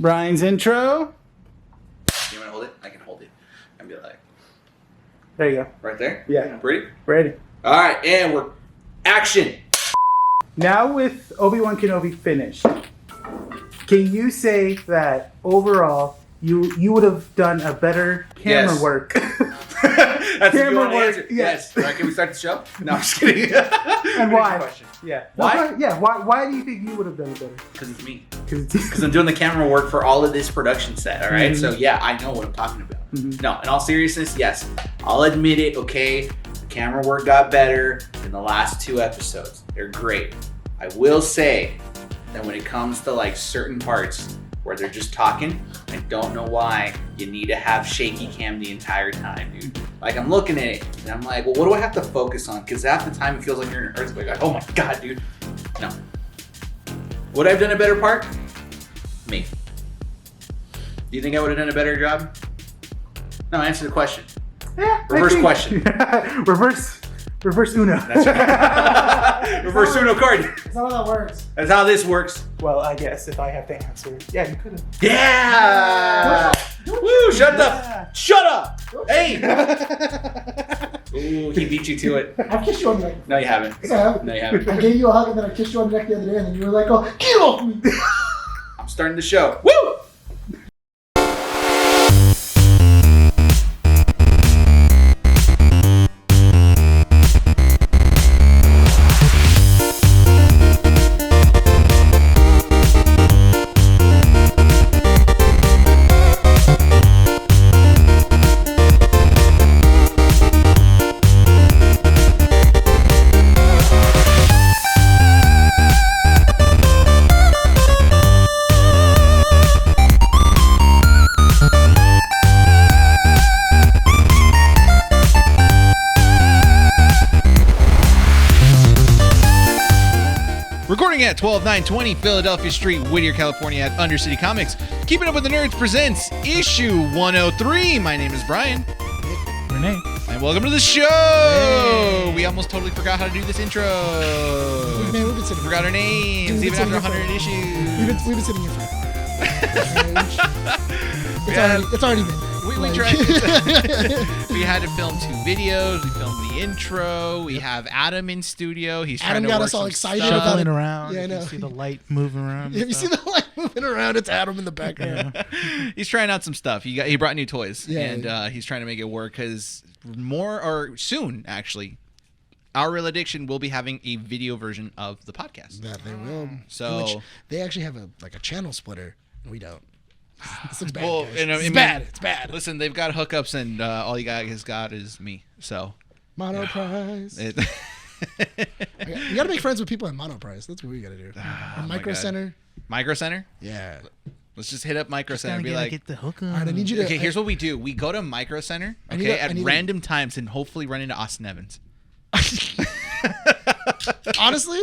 Brian's intro. You want to hold it? I can hold it and be like, There you go. right there? Yeah. Ready? Ready. All right, and we're action. Now with Obi-Wan Kenobi finished, can you say that overall you would have done a better camera Yes. work? That's a good Camera work, answer. yes. All right, can we start the show? No, I'm just kidding. And why? Yeah. Why? Yeah. Why do you think you would have done it better? Because it's me. Because Because I'm doing the camera work for all of this production set, all right? Mhm. So, yeah, I know what I'm talking about. Mhm. No, in all seriousness, yes. I'll admit it, okay? The camera work got better in the last 2 episodes. They're great. I will say that when it comes to, like, certain parts where they're just talking, I don't know why you need to have shaky cam the entire time, dude. Like, I'm looking at it, and I'm like, well, what do I have to focus on? Because half the time it feels like you're in an earthquake. Like, oh my God, dude. No. Would I have done a better part? Me. Do you think I would have done a better job? No, answer the question. yeah, Reverse question. Reverse Uno. That's right. Reverse Uno card. That's not how that works. That's how this works. Well, I guess if I have to answer, yeah, you could have. Yeah! Woo, shut up! Shut up! Hey! Ooh, he beat you to it. I kissed you on the neck. No, you haven't. Yes, I have. No, you haven't. I gave you a hug and then I kissed you on the neck the other day and then you were like, oh, get off me. I'm starting the show. Woo! Recording at 12920 Philadelphia Street, Whittier, California at Undercity Comics. Keeping Up with the Nerds presents issue 103. My name is Brian. Renee. And welcome to the show. Hey. We almost totally forgot how to do this intro. Man, we've been sitting Forgot our names, Dude, even it's after in 100 your issues. We've been sitting here for Yeah. it's already been. We Like- tried. We had to film 2 videos. We filmed the intro. We have Adam in studio. He's trying Adam to got work us all some excited stuff. about Shuffling it. around. Yeah, I You know. can see the light moving around. Have you seen the light moving around? It's Adam in the background. He's trying out some stuff. He brought new toys, Yeah. and he's trying to make it work because soon actually, Our Real Addiction will be having a video version of the podcast. That they will. So- Which they actually have a channel splitter. We don't. This looks bad. Well, guys. and I It's mean, bad. It's bad. Listen, they've got hookups, and all you guys got is me. So Mono prize. it, You gotta make friends with people at Mono prize. That's what we gotta do. my Micro God. Center. Micro Center. Yeah. Let's just hit up Micro Center and be like, get the hook on. All right, I need you to. okay, here's what we do. We go to Micro Center, I need okay, a- I at need a- random times, and hopefully run into Austin Evans. Honestly,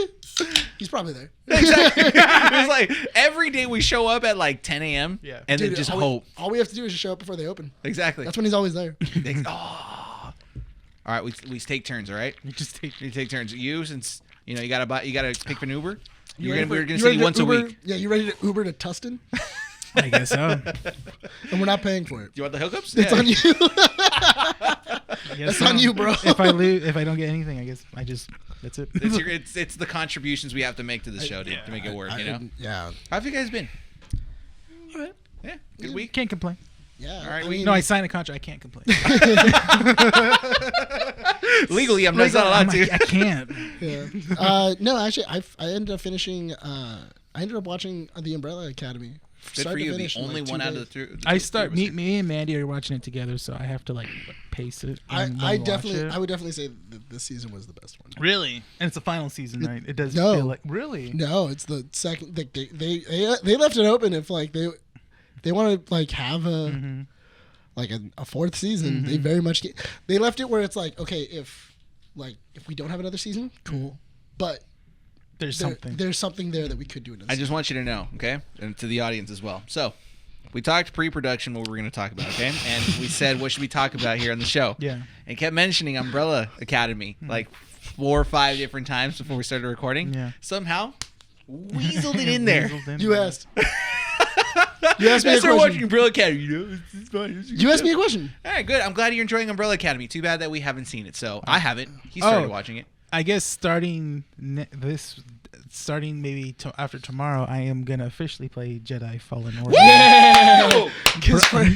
he's probably there. Exactly. It's like every day we show up at like 10 a.m. Yeah. and then Dude, just all hope. all we have to do is just show up before they open. Exactly. That's when he's always there. Oh. All right, we take turns. All right, You just take. we take turns. You, since you know you gotta pick an Uber. Ready We're gonna you see ready you to once Uber, a week. Yeah, you ready to Uber to Tustin? I guess so. And we're not paying for it. Do you want the hookups? It's on you. I guess That's on you, bro. If I lose, if I don't get anything, I guess that's it. It's the contributions we have to make to the show to make it work. You know. Yeah. How have you guys been? All right. Yeah, good We week. can't complain. Yeah. All right, I mean, No, I signed a contract. I can't complain. Legally, I'm not allowed to. I can't. yeah. No, actually, I ended up finishing. I ended up watching The Umbrella Academy. Good Start for to you. The finish in, only like, one 2 out of days. the three. I start me and Mandy are watching it together, so I have to like pace it. I and when we watch definitely, it. I would definitely say that this season was the best one. Really, and it's the final season, right? It does No. feel like really. No, it's the second. They left it open if like they want to like have a Mhm. like a 4th season. They very much they left it where it's like, okay, if we don't have another season, cool, but There's something. there's something there that we could do. I just want you to know, okay, and to the audience as well. So, we talked pre-production what we were going to talk about, okay, and we said what should we talk about here on the show. Yeah. And kept mentioning Umbrella Academy like 4 or 5 different times before we started recording. Yeah. Somehow, weaseled it in there. Weaseled in You there. asked. You asked me a Start watching question. Umbrella Academy. You know, it's fine. You asked me a question. All right, good. I'm glad you're enjoying Umbrella Academy. Too bad that we haven't seen it. So I haven't. He started watching it. I guess starting maybe after tomorrow, I am gonna officially play Jedi Fallen Order. Woo!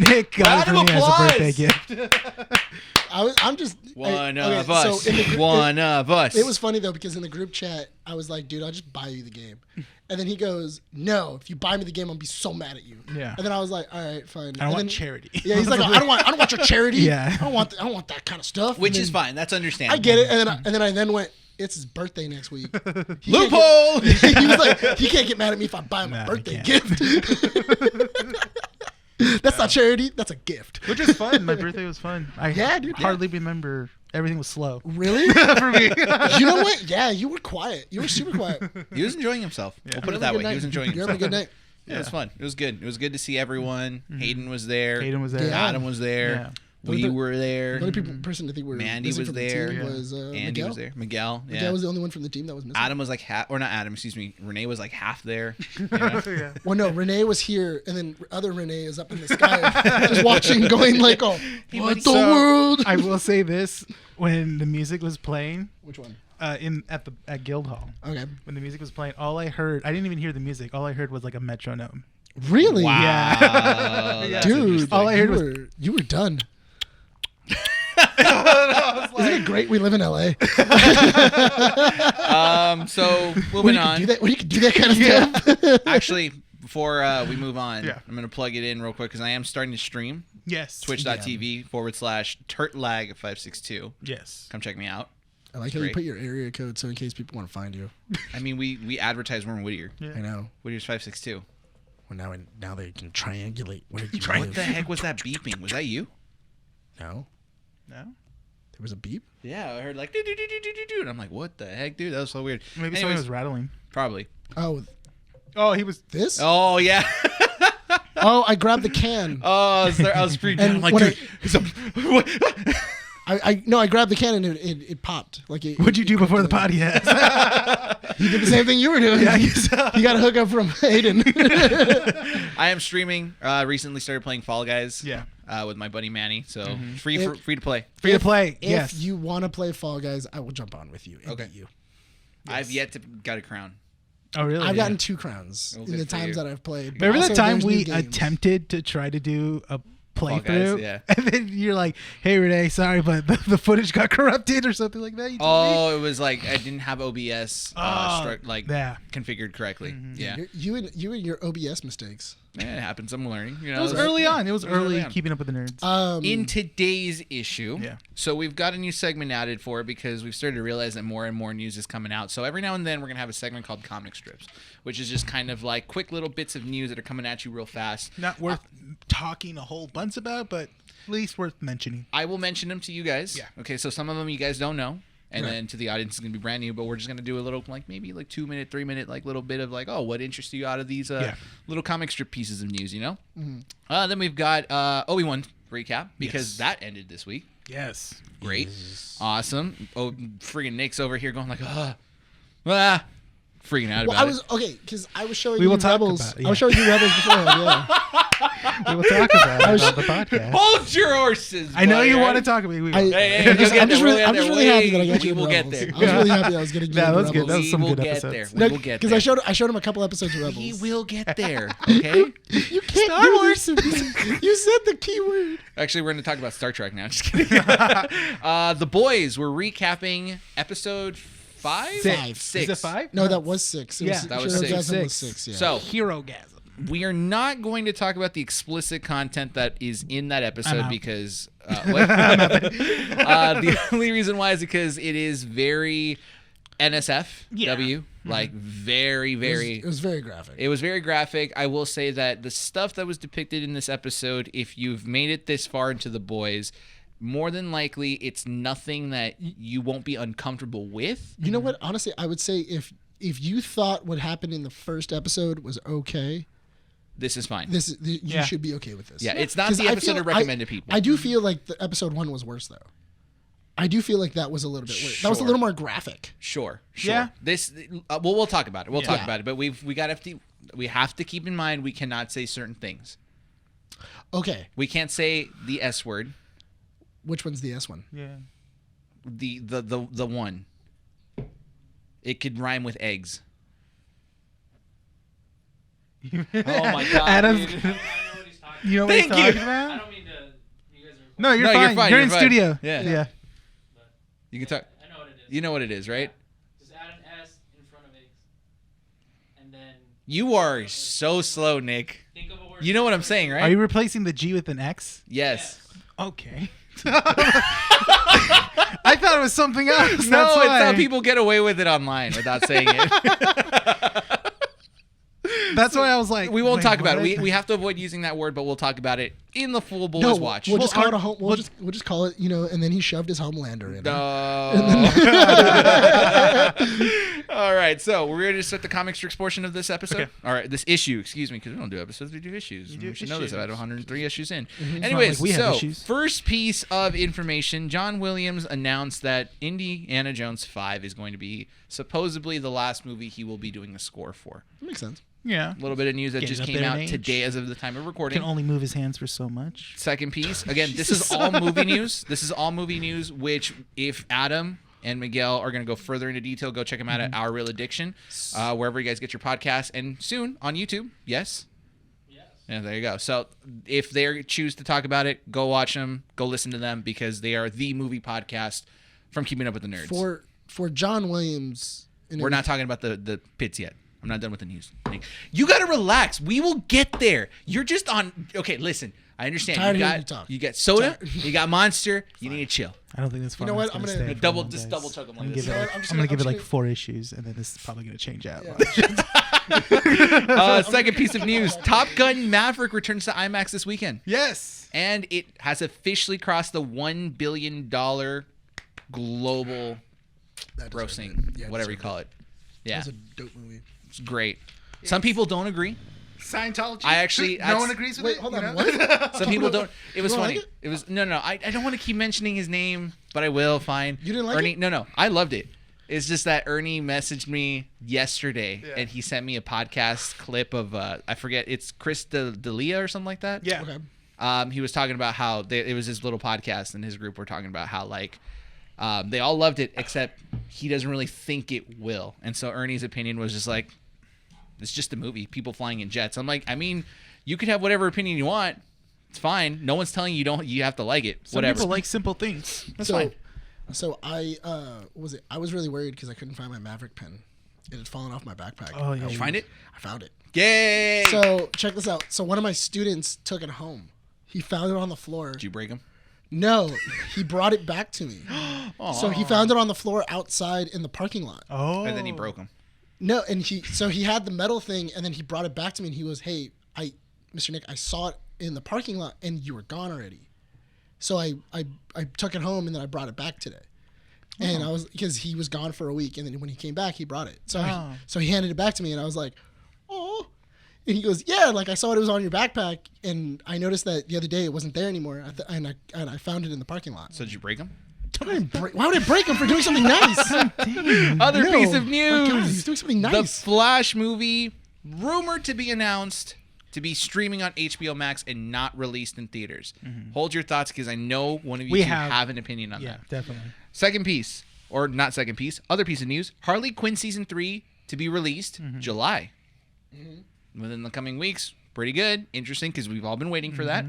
Nick got it for Round me of as a birthday applause. gift. I'm just One okay, of us. so in the One of us. It was funny though because in the group chat I was like, dude, I'll just buy you the game, and then he goes, no, if you buy me the game, I'll be so mad at you. Yeah. And then I was like, all right, fine. I And want then- charity. Yeah, he's like, I don't want your charity. Yeah. I don't want that kind of stuff. Which And is then fine. That's understandable. I get it, and then I went. It's his birthday next week. He can't Loophole! get- he was like, he can't get mad at me if I buy him a Nah, birthday he gift. That's not charity. That's a gift. Which is fun. My birthday was fun. I Yeah, dude, hardly remember. Everything was slow. Really? For me. You know what? Yeah, you were quiet. You were super quiet. He was enjoying himself. We'll put it You're that having a way. good He was night. enjoying You're himself. having a good night. Yeah, it was fun. It was good. It was good to see everyone. Hayden was there. Hayden was there. Yeah. Adam was there. Yeah. We were there. The only person to think were Mandy missing was from there. The team Yeah. was Andy Miguel. was there. Miguel. Yeah. Miguel was the only one from the team that was missing. Adam was like half, or not Adam, excuse me. Renee was like half there. Yeah. Yeah. Well, no, Renee was here, and then other Renee is up in the sky, just watching, going like, "Oh, what the So, world?" I will say this: when the music was playing, Which one? at Guildhall, Okay, when the music was playing, all I heard, I didn't even hear the music. All I heard was like a metronome. really? Wow. Yeah. That's Dude, interesting. all I heard was- you were done. Isn't it great we live in LA? So Where moving you can on. do that, where you can do that kind of stuff. Actually, before we move on, Yeah. I'm going to plug it in real quick because I am starting to stream. Yes. Twitch.tv/turtlag562. Yes. Come check me out. I like how Great. you put your area code so in case people want to find you. I mean, we advertise we're in Whittier. Yeah. I know. Whittier's 562. Well, now they can triangulate where you What live. the heck was that beeping? Was that you? No, No. there was a beep. Yeah, I heard like do do do do do do, and I'm like, what the heck, dude? That was so weird. Maybe something Anyways, was rattling. probably. Oh, Oh, he was. this? Oh yeah. Oh, I grabbed the can. I was freaking out. And I'm like, when dude, what? I grabbed the can and it popped. Like it, What'd you do before the podcast? You did the same thing you were doing. Yeah, you got a hookup from Hayden. I am streaming. Recently started playing Fall Guys. Yeah. With my buddy Manny. So free If- to play. Free to play. If Yes. you want to play Fall Guys, I will jump on with you and Okay. beat you. I've yet to got a crown. Oh, really? I've Yeah. gotten 2 crowns Oh, in good the for times you. that I've played. Remember Also, the time there's new we games. attempted to try to do a Fall Guys, playthrough? yeah. And then you're like, hey, Renee, sorry, but the footage got corrupted or something like that. You told me? Oh, it was like I didn't have OBS Oh, yeah. configured correctly. Yeah. You and your OBS mistakes. Yeah, it happens. I'm learning. You know, It was early on. It was early on. keeping up with the nerds. In today's issue, Yeah. so we've got a new segment added for it because we've started to realize that more and more news is coming out. So every now and then we're going to have a segment called Comic Strips, which is just kind of like quick little bits of news that are coming at you real fast. Not worth talking a whole bunch about, but at least worth mentioning. I will mention them to you guys. Yeah. Okay, so some of them you guys don't know. And Right. then to the audience, it's going to be brand new, but we're just going to do a little, like maybe like 2 minute, 3 minute, like little bit of like, oh, what interests you out of these Yeah. little comic strip pieces of news, you know? Then we've got Obi-Wan recap because Yes. that ended this week. Yes. Great. Awesome. Oh, friggin' Nick's over here going like, freaking out Well, about I was okay because I was showing We you will talk Rebels. about it, I was showing you Rebels beforehand. Yeah. We will talk about it on the podcast. Hold your horses. I know buddy, you all want to right? talk about it. We will. I- Hey, I'm just you'll get there. really, We'll I'm get just there. really happy that I We got you. will in get Rebels. there. I was really happy that I was getting you. Yeah, in that was good. Rebels. That was some We will good get episodes. there. We will get Because there. I showed him a couple episodes of Rebels. We will get there. Okay. You can't Star do Wars. this. You said the key word. Actually, we're going to talk about Star Trek now. Just kidding. The boys were recapping episode 5? Six. 6. Is it 5? No, that was 6. It Yeah. was, That was Shadow 6. Gasm was 6. Yeah. So Hero-gasm. we are not going to talk about the explicit content that is in that I'm episode out. because the only reason why is because it is very NSFW, like very, very. it was very graphic. It was very graphic. I will say that the stuff that was depicted in this episode, if you've made it this far into the boys, more than likely it's nothing that you won't be uncomfortable with. You know what? Honestly, I would say if you thought what happened in the first episode was okay, This is fine. you Yeah. should be okay with this. Yeah, it's not 'Cause the I episode feel- to recommend to people. I do feel like the episode 1 was worse though. I do feel like that was a little bit worse. That was a Sure. little more graphic. Sure. Yeah. This. We'll talk about it. We'll talk Yeah. about it. But we got we have to keep in mind we cannot say certain things. Okay. We can't say the S word. Which one's the S one? Yeah. The one. It could rhyme with eggs. Oh my god. Adam's dude. I know what he's talking You know Thank what he's talking you. about? I don't mean to. You guys are. No, you're No, fine. you're fine, You're you're in fine. studio. Yeah. Yeah. You can talk. I know what it is. You know what it is, right? Just add an S in front of eggs, and then You are so slow, Nick. think of a word. You know what I'm saying, right? Are you replacing the G with an X? Yes. Okay. I thought it was something else. No, That's it's why. how people get away with it online without saying it. That's why I was like, We won't wait, talk about what? it. We have to avoid using that word, but we'll talk about it in the full boys No, watch. we'll just call it a our- home. We'll just call it, and then he shoved his homelander in. No. All right, so we're ready to start the comic strips portion of this episode. Okay. All right, this issue, excuse me, because we don't do episodes, we do issues. do We should know this issues. about 103 issues in. not Anyways, like we have so issues. first piece of information: John Williams announced that Indiana Jones 5 is going to be supposedly the last movie he will be doing the score for. That makes sense. Yeah. A little bit of news that Getting just up came there in out age. today as of the time of recording. Can only move his hands for so much. Second piece. Again, this is all movie news. This is all movie news, which if Adam and Miguel are going to go further into detail, go check them out at Our Real Addiction, wherever you guys get your podcasts, and soon on YouTube. Yes? Yes. Yeah, there you go. So if they choose to talk about it, go watch them, go listen to them, because they are the movie podcast from Keeping Up with the Nerds. For John Williams, We're not talking about the pits yet. I'm not done with the news. You got to relax. We will get there. You're just on. Okay, listen. I understand. Tired You of got hearing you talk. you got soda. You got Monster. You need to chill. I don't think this fun. know what? is I'm gonna gonna- stay for Double- long, just guys. double chug them I'm like gonna this. give You know it. what? I'm just I'm gonna gonna- give it I'm like just 4 issues, and then this is probably gonna change out. Yeah. Second piece of news: Top Gun Maverick returns to IMAX this weekend, Yes. and it has officially crossed the $1 billion global That deserved grossing, it. Yeah, whatever you deserved call it. it. Yeah, It was a dope movie. it's great. Some people don't agree. Scientology. I actually- no one that's- agrees with Wait, it. hold you on. know? What? Some people don't. It was You don't funny. like It was no. I don't want to keep mentioning his name, but I will. Fine. You didn't like Ernie? it? No. I loved it. It's just that Ernie messaged me yesterday, Yeah. and he sent me a podcast clip of I forget. It's Chris D'Elia or something like that. Yeah. Okay. He was talking about how it was his little podcast, and his group were talking about how like they all loved it except he doesn't really think it will. And so Ernie's opinion was just like, it's just a movie. People flying in jets. I'm like, I mean, you could have whatever opinion you want. It's fine. No one's telling you don't. You have to like it. Some Whatever. people like simple things. That's so, fine. So I I was really worried because I couldn't find my Maverick pen. It had fallen off my backpack. Oh, yeah. Did you find it? I found it. Yay! So check this out. So one of my students took it home. He found it on the floor. Did you break him? No, he brought it back to me. So he found it on the floor outside in the parking lot. Oh. And then he broke him. No, and he had the metal thing, and then he brought it back to me, and he was, "Hey, Mr. Nick, I saw it in the parking lot, and you were gone already." So I took it home, and then I brought it back today. And I was, because he was gone for a week, and then when he came back, he brought it. So he handed it back to me, and I was like, "Oh." And he goes, "Yeah, like I saw it was on your backpack, and I noticed that the other day it wasn't there anymore, and I found it in the parking lot." So did you break him? Why would I break him for doing something nice? Other No. piece of My God, news. he's doing something The nice. Flash movie rumored to be announced to be streaming on HBO Max and not released in theaters. Hold your thoughts, because I know one of you We two have- have an opinion on Yeah, that. definitely. Second piece, or not second piece, other piece of news: Harley Quinn season 3 to be released July. Within the coming weeks. Pretty good. Interesting, because we've all been waiting for that.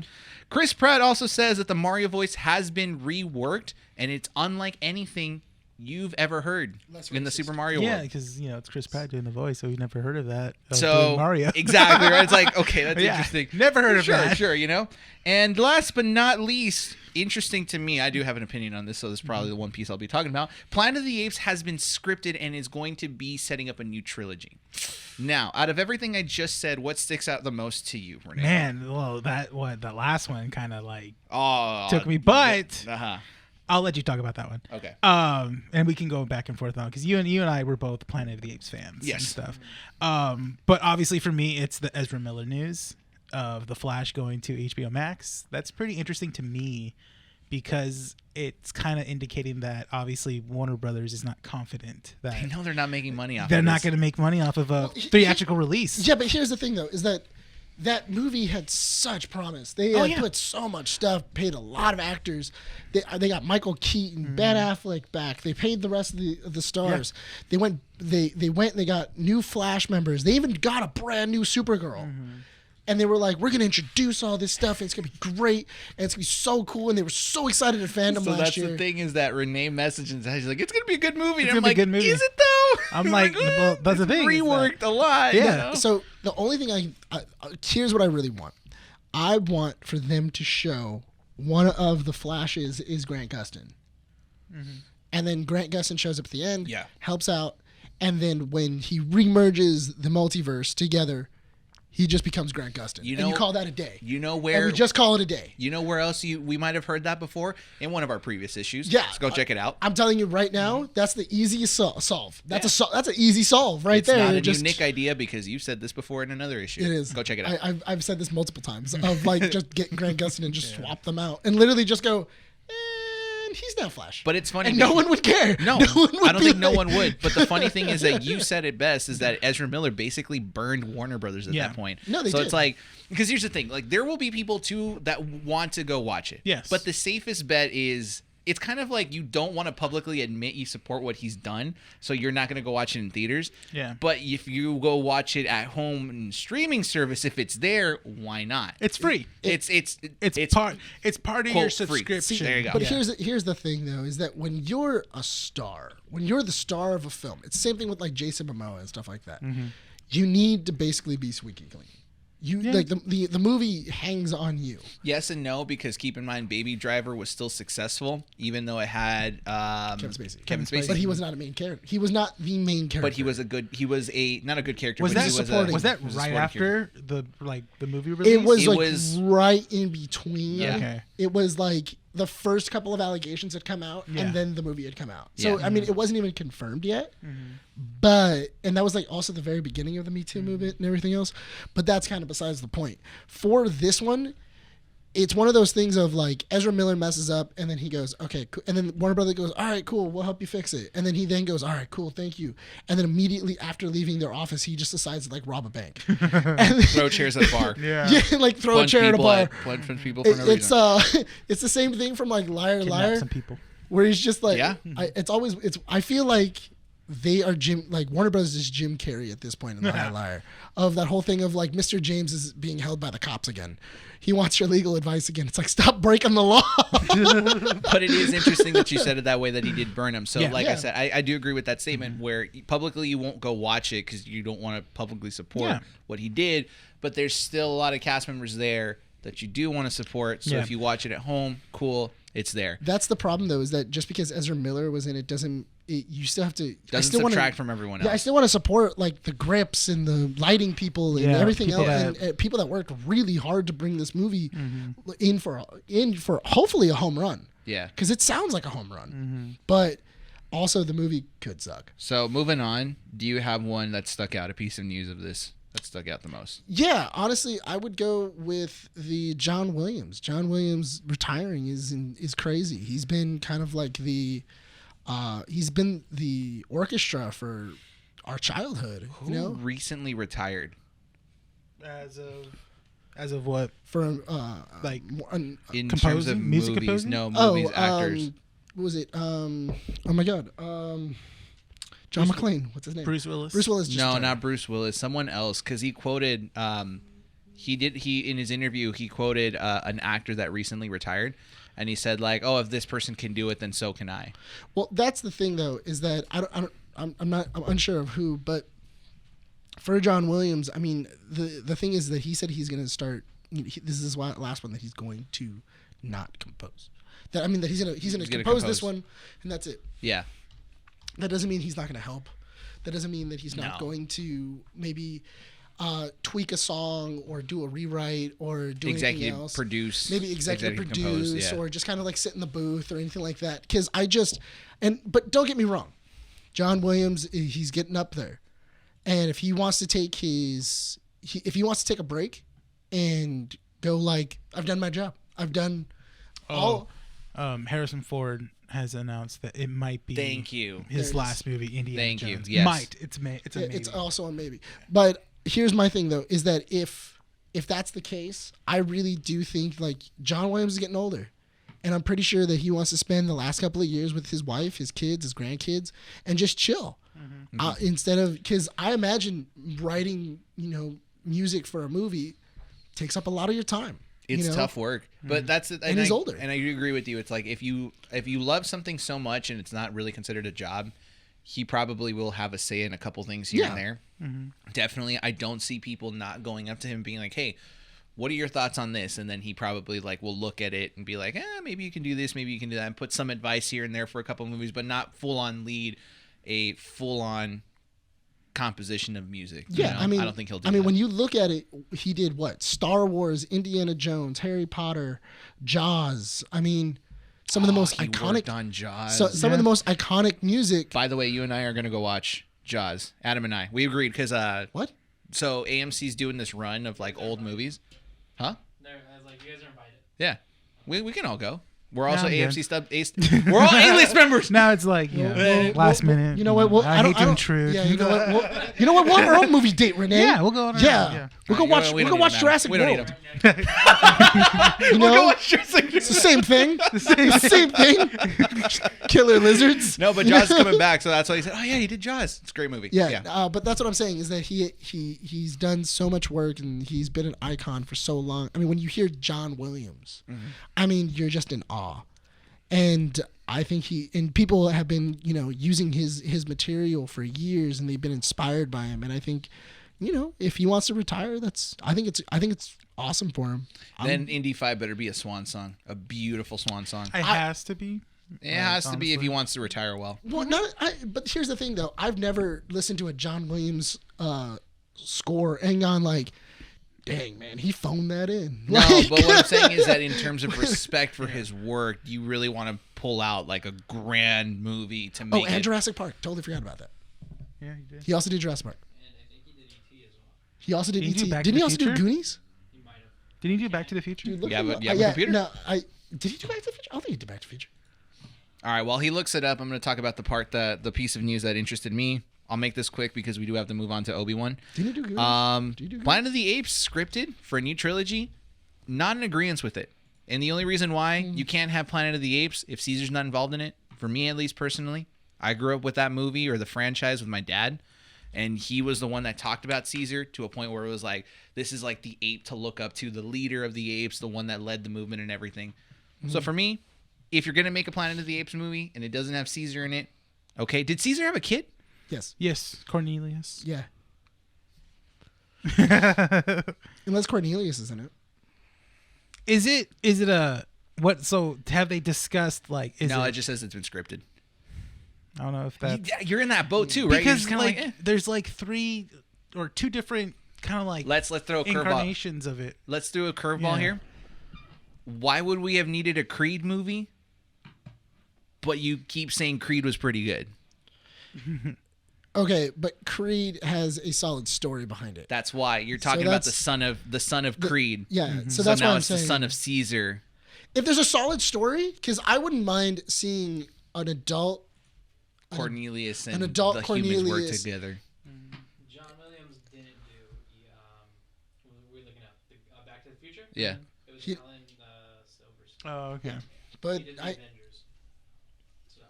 Chris Pratt also says that the Mario voice has been reworked, and it's unlike anything you've ever heard Less in the racist. Super Mario Yeah, world. because it's Chris Pratt doing the voice, so we've never heard of that. So doing Mario. exactly right. It's like, okay, that's Yeah, interesting. never heard of sure, that. Sure, And last but not least, interesting to me, I do have an opinion on this, so this is probably the one piece I'll be talking about. Planet of the Apes has been scripted and is going to be setting up a new trilogy. Now, out of everything I just said, what sticks out the most to you, Renee? Man, well, the last one kind of like Oh, took me, but Uh-huh. I'll let you talk about that one. Okay. And we can go back and forth on, because you and I were both Planet of the Apes fans Yes. and stuff. But obviously for me, it's the Ezra Miller news of the Flash going to HBO Max. That's pretty interesting to me, because it's kind of indicating that obviously Warner Brothers is not confident that I know they're not making money off. they're of not this. going to make money off of a theatrical release. Yeah, but here's the thing though, is that movie had such promise. They had put so much stuff, paid a lot of actors. They got Michael Keaton, Ben Affleck back. They paid the rest of the stars. Yeah. They went and they got new Flash members. They even got a brand new Supergirl. And they were like, we're going to introduce all this stuff, and it's going to be great, and it's going to be so cool. And they were so excited at fandom last year. So that's the thing is that Renee messaged and she's like, it's going to be a good movie. And It's I'm gonna be a like, good movie. is it though? I'm like, well, that's the thing. Reworked a lot. Yeah. You know? So the only thing here's what I really want. I want for them to show one of the Flashes is Grant Gustin. And then Grant Gustin shows up at the end, helps out, and then when he remerges the multiverse together, he just becomes Grant Gustin. And you call that a day. You know where... And we just call it a day. You know where else we might have heard that before? In one of our previous issues. Yeah. Let's go check it out. I'm telling you right now, that's the easiest solve. That's that's an easy solve right it's there. It's not a unique idea because you've said this before in another issue. It is. Go check it out. I've said this multiple times of like just getting Grant Gustin and just swap them out and literally just go, and he's now Flash. But it's funny. And no one would care. No, one would I don't be think no like- one would. But the funny thing is that you said it best is that Ezra Miller basically burned Warner Brothers at that point. No, they so did. it's like, because here's the thing, like there will be people too that want to go watch it. Yes. But the safest bet is it's kind of like you don't want to publicly admit you support what he's done, so you're not going to go watch it in theaters. Yeah. But if you go watch it at home and streaming service, if it's there, why not? It's free. It's part of your quote, free. subscription. There you go. But Yeah. here's the thing though, is that when you're a star, when you're the star of a film, it's the same thing with like Jason Momoa and stuff like that. You need to basically be squeaky clean. Like the movie hangs on you. Yes and no, because keep in mind, Baby Driver was still successful, even though it had Kevin Spacey. Spacey. But he was not a main character. He was not the main character. But he was not a good character. Was but that he was supporting? was that he was a right supporting after the movie release? It was It like was- right in between. Yeah. Okay. It was like the first couple of allegations had come out, Yeah. and then the movie had come out. So Yeah. I mean, it wasn't even confirmed yet. And that was like also the very beginning of the Me Too movement and everything else. But that's kind of besides the point. For this one, it's one of those things of like Ezra Miller messes up, and then he goes, okay, cool. And then Warner Brothers goes, all right, cool, we'll help you fix it. And then he then goes, all right, cool, thank you. And then immediately after leaving their office, he just decides to like rob a bank. And throw chairs at a bar. yeah, like throw a chair at a bar. Punch people for no It's reason. it's the same thing from like Liar Kidnap Liar, some people. where he's just like, Yeah. I feel like they are Warner Brothers is Jim Carrey at this point in Liar Liar, of that whole thing of like Mr. James is being held by the cops again. He wants your legal advice again. It's like, stop breaking the law. But it is interesting that you said it that way, that he did burn him. So Yeah. like Yeah. I said, I do agree with that statement where publicly you won't go watch it because you don't want to publicly support what he did. But there's still a lot of cast members there that you do want to support. So Yeah. if you watch it at home, cool, it's there. That's the problem though, is that just because Ezra Miller was in it you still have to. I Doesn't still subtract wanna, from everyone Yeah, I else. still want to support like the grips and the lighting people and Yeah, everything people else, and people that worked really hard to bring this movie in for hopefully a home run. Yeah. Because it sounds like a home run, but also the movie could suck. So moving on, do you have one that stuck out, a piece of news of this that stuck out the most? Yeah, honestly, I would go with the John Williams. John Williams retiring is crazy. He's been kind of like he's been the orchestra for our childhood. Who recently retired? As of what? For Like In terms composing? of Music movies, composing? no movies, actors. What was it? Oh my God. John McClane. What's his name? Bruce Willis. Bruce Willis. Just No, died. not Bruce Willis. Someone else, because he quoted. He in his interview he quoted an actor that recently retired, and he said like, "Oh, if this person can do it, then so can I." Well, that's the thing though, is that I'm unsure of who, but for John Williams, I mean, the thing is that he said he's going to start. This is his last one that he's going to not compose. That he's gonna compose this one, and that's it. Yeah. That doesn't mean he's not going to help. That doesn't mean that he's not No. going to maybe tweak a song or do a rewrite or do anything Executive else. produce. Maybe executive produce compose, yeah. or just kind of like sit in the booth or anything like that. Because but don't get me wrong, John Williams, he's getting up there, and if he wants to take if he wants to take a break and go like, I've done my job, I've done all. Harrison Ford has announced that it might be Thank you. his There it last movie, Indiana Thank you. Jones. Yes. Might. It's a maybe. It's also a maybe. But here's my thing though, is that if that's the case, I really do think like John Williams is getting older. And I'm pretty sure that he wants to spend the last couple of years with his wife, his kids, his grandkids, and just chill. Instead of, because I imagine writing, music for a movie takes up a lot of your time. It's tough work, but that's it. And he's older. And I agree with you. It's like if you love something so much and it's not really considered a job, he probably will have a say in a couple things here and there. Definitely, I don't see people not going up to him being like, "Hey, what are your thoughts on this?" And then he probably like will look at it and be like, maybe you can do this, maybe you can do that, and put some advice here and there for a couple of movies, but not full on lead a full on composition of music. Yeah, I don't think he'll do that. when you look at it, he did what? Star Wars, Indiana Jones, Harry Potter, Jaws. Some of the most he iconic worked on Jaws. So some of the most iconic music. By the way, you and I are going to go watch Jaws. Adam and I. We agreed because What? so AMC's doing this run of like old movies. Huh? I was like, you guys are invited. Yeah. We can all go. We're also I'm AMC We're all A-list members. Now it's like last minute. You know what? Well, I hate to don't- intrude. Yeah, you know what? We'll have our own movie date, Renee. Yeah, we'll go on our Yeah, own, yeah. we'll go watch. We'll go watch Jurassic We don't need World. them. You know, We'll go watch Jurassic it's the same thing. the same thing. Killer lizards. No, but Jaws is coming back, so that's why he said, "Oh yeah, he did Jaws. It's a great movie." Yeah, but that's what I'm saying is that he's done so much work and he's been an icon for so long. When you hear John Williams, you're just in awe. And I think people have been, using his material for years, and they've been inspired by him. And I think, if he wants to retire, I think it's awesome for him. Then Indy 5 better be a swan song, a beautiful swan song. It has to be. It has to be if honestly. he wants to retire well. Well, but here's the thing, though. I've never listened to a John Williams score and gone like, dang, man, he phoned that in. No, but what I'm saying is that in terms of respect for his work, you really want to pull out like a grand movie to make and it. Jurassic Park. Totally forgot about that. Yeah, he did. He also did Jurassic Park. And I think he did ET as well. He also did Did he do E.T. Back to Didn't the he also do Future? Goonies? He might have. Did he do Back to the Future? Dude, look Yeah, him but up. you have a computer? No, did he do Back to the Future? I don't think he did Back to the Future. All right, while he looks it up, I'm going to talk about the piece of news that interested me. I'll make this quick because we do have to move on to Obi-Wan. Didn't he do Goonies? Did he do Goonies? Planet of the Apes scripted for a new trilogy. Not in agreement with it. And the only reason why you can't have Planet of the Apes if Caesar's not involved in it, for me at least personally, I grew up with that movie or the franchise with my dad. And he was the one that talked about Caesar to a point where it was like, this is like the ape to look up to, the leader of the apes, the one that led the movement and everything. So for me, if you're going to make a Planet of the Apes movie and it doesn't have Caesar in it, okay. Did Caesar have a kid? Yes. Yes, Cornelius. Yeah. Unless Cornelius is in it. Is it a what? So have they discussed like? No, it just says it's been scripted. I don't know if that's You're in that boat too, right? You're because just kinda like eh. there's like 3 or 2 different kind of like Let's throw a curveball. incarnations of it. Let's do a curveball Yeah. here. Why would we have needed a Creed movie? But you keep saying Creed was pretty good. Okay, but Creed has a solid story behind it. That's why you're talking about the that's- son of Creed. Yeah, so So that's now why I'm it's saying. the son of Caesar. If there's a solid story, because I wouldn't mind seeing an adult. Cornelius and an adult the humans work Cornelius. together. John Williams didn't do we're looking at Back to the Future. Yeah. It was He- Alan Silverstone. Oh, okay. But He did the Avengers. So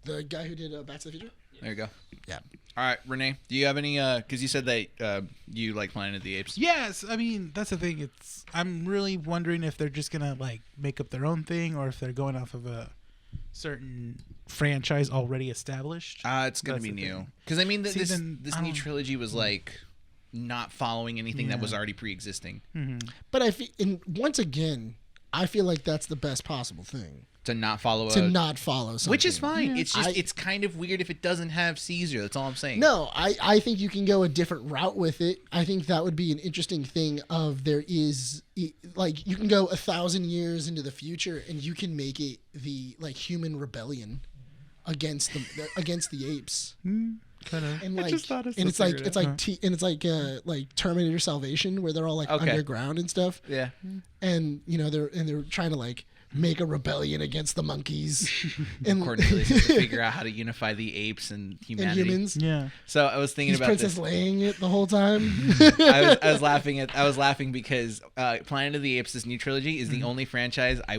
the guy who did Back to the Future. There you go. Yeah. All right, Renee, do you have any? Because you said that you like Planet of the Apes. Yes, I mean that's the thing. I'm really wondering if they're just gonna like make up their own thing or if they're going off of a certain franchise already established. It's gonna That's be the new. thing. Because I mean, See, this then, this I new don't- trilogy was like not following anything that Yeah. was already pre-existing. But once again, I feel like that's the best possible thing To not follow to not follow something. which is fine. Yeah. It's just it's kind of weird if it doesn't have Caesar. That's all I'm saying. No, I think you can go a different route with it. I think that would be an interesting thing of there is like you can go 1,000 years into the future and you can make it the like human rebellion against the apes. Kind of. And like just thought of and it's something like right it's now. like Terminator Salvation where they're all like Okay. underground and stuff. Yeah. And they're trying to like make a rebellion against the monkeys. And Cornelius has to figure out how to unify the apes and and humanity. humans. Yeah. So I was thinking He's about Princess this. Leiaing it the whole time. I was laughing because Planet of the Apes, this new trilogy, is the only franchise I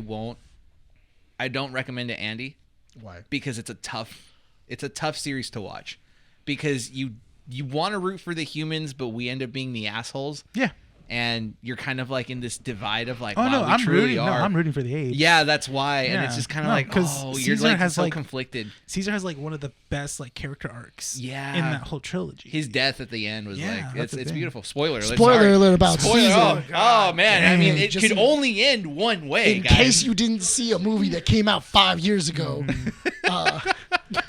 don't recommend to Andy. Why? Because it's a tough series to watch, because you want to root for the humans, but we end up being the assholes. Yeah. And you're kind of like in this divide of like, Oh wow, no, we I'm truly rooting. are. No, I'm rooting for the apes. Yeah, that's why. And it's Yeah. just kind of No, like, 'cause oh, you're Caesar like has, so like- conflicted. Caesar has like one of the best like character arcs. Yeah. In that whole trilogy. His death at the end was Yeah, like, that's the it's thing. beautiful. Spoiler alert. Spoiler sorry. alert about Spoiler. Caesar. Oh man, I mean, Dang. it Just could in- only end one way, In guys. case you didn't see a movie that came out 5 years ago,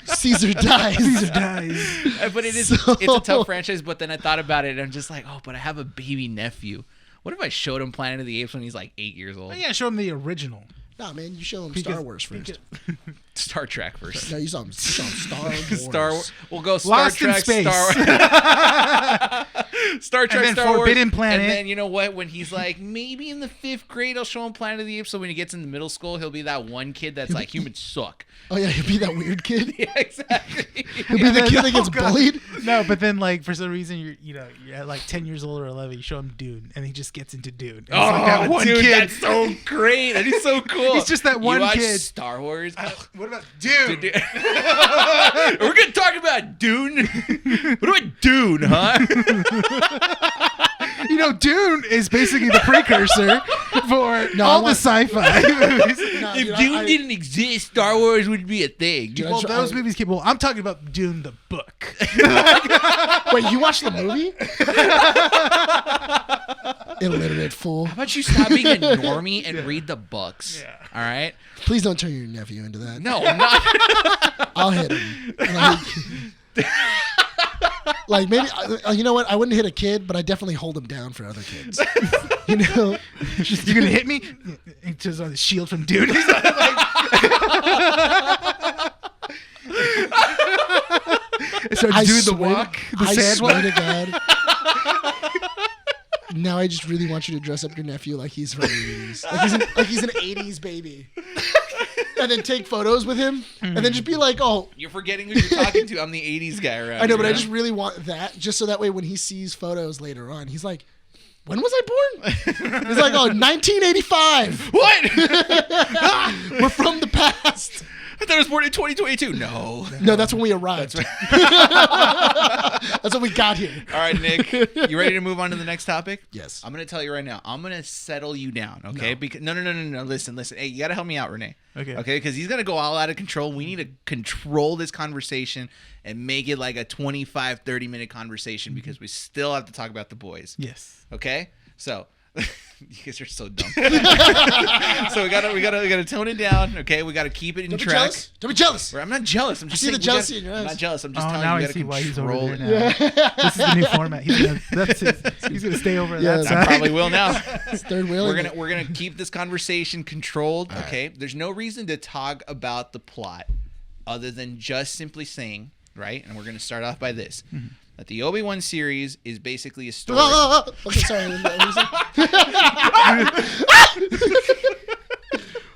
Caesar dies. Caesar dies. But it's So- a tough franchise. But then I thought about it, and I'm just like, oh, but I have a baby nephew. What if I showed him Planet of the Apes when he's like 8 years old? Oh, yeah, show him the original. Nah, man, you show him Because- Star Wars first. Star Trek first. No, you saw him Star Wars. Star Wars. We'll go Star Lost in Trek, Space. Star Trek, then Star Forbidden Wars. Planet. And then you know what? When he's like maybe in the 5th grade, I'll show him Planet of the Apes. So when he gets into middle school, he'll be that one kid that's like humans suck. Oh yeah, he'll be that weird kid. Yeah, exactly. He'll be the kid that gets Oh, God. bullied. No, but then like for some reason you're at like 10 years old or 11, you show him Dune, and he just gets into Dune. And it's like that one dude, kid. that's so great. That is so cool. He's just that one you watch kid. Star Wars. What about Dune? Dude. We're gonna talk about Dune. What about Dune, huh? You know, Dune is basically the precursor for No, all I want- the sci-fi movies. Nah, If dude, Dune I- didn't exist, Star Wars would be a thing. Dude, Well, those movies came. Well, I'm talking about Dune the book. Wait, you watched the movie? Illiterate fool. How about you stop being a normie and read the books? Yeah. All right. Please don't turn your nephew into that. No, I'm not. I'll hit him. Like maybe you know what? I wouldn't hit a kid, but I definitely hold him down for other kids. You know, You're gonna hit me? It's just on the shield from Dune. He's like, so I doing the swear, walk, the I sand swear walk. to God. Now I just really want you to dress up your nephew like he's from the 80s. Like he's an 80s baby. And then take photos with him. And then just be like, oh, You're forgetting who you're talking to. I'm the 80s guy around I know, but I here. just really want that. Just so that way when he sees photos later on, he's like, when was I born? He's like, oh, 1985. What? We're from the past. I thought I was born in 2022. No. No, that's when we arrived. That's when we got here. All right, Nick. You ready to move on to the next topic? Yes. I'm gonna tell you right now. I'm gonna settle you down, okay? Because no. Listen. Hey, you gotta help me out, Renee. Okay. Okay, because he's gonna go all out of control. We need to control this conversation and make it like a 25, 30-minute conversation because we still have to talk about the boys. Yes. Okay, so. You guys are so dumb. So we gotta tone it down. Okay, we gotta keep it in Don't be track. jealous. Don't be jealous. I'm not jealous. I'm just see the saying jealousy in your I'm eyes. not jealous. I'm just Oh, telling now you. I You see gotta why he's over control there it. now. This is the new format. He's gonna stay over Yeah, that I I side. probably will now. It's third wheel. We're gonna keep this conversation controlled. Okay. There's no reason to talk about the plot other than just simply saying, right? And we're gonna start off by this. That the Obi-Wan series is basically a story. Okay, sorry. What was it?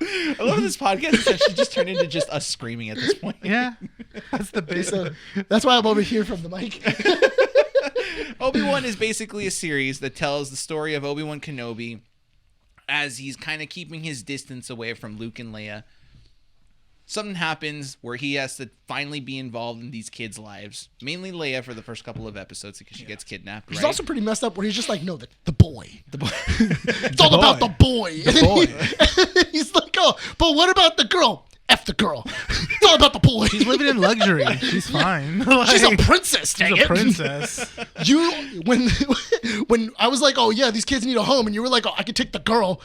I love this podcast. It's actually just turned into just us screaming at this point. Yeah, that's the base. So, that's why I'm over here from the mic. Obi-Wan is basically a series that tells the story of Obi-Wan Kenobi as he's kind of keeping his distance away from Luke and Leia. Something happens where he has to finally be involved in these kids' lives. Mainly Leia for the first couple of episodes because she gets kidnapped. He's right? also pretty messed up where he's just like, no, the boy. the boy. It's all about the boy. He's like, oh, but what about the girl? F the girl. It's all about the boy. She's living in luxury. She's fine. She's a Like, princess. Dang she's a it. princess. You when I was like, oh yeah, these kids need a home, and you were like, oh, I could take the girl.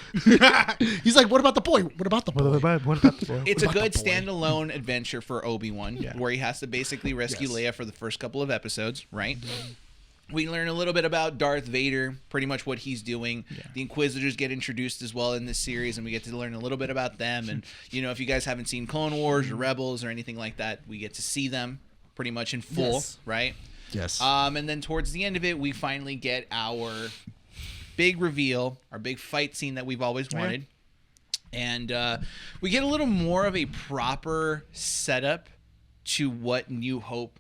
He's like, what about the boy? What about the boy? What about the boy? It's a What about good the boy? standalone adventure for Obi-Wan Yeah. where he has to basically rescue Yes. Leia for the first couple of episodes, right? We learn a little bit about Darth Vader, pretty much what he's doing. Yeah. The Inquisitors get introduced as well in this series, and we get to learn a little bit about them. And, you know, if you guys haven't seen Clone Wars or Rebels or anything like that, we get to see them pretty much in full, Yes. right? Yes. And then towards the end of it, we finally get our big reveal, our big fight scene that we've always wanted. And we get a little more of a proper setup to what New Hope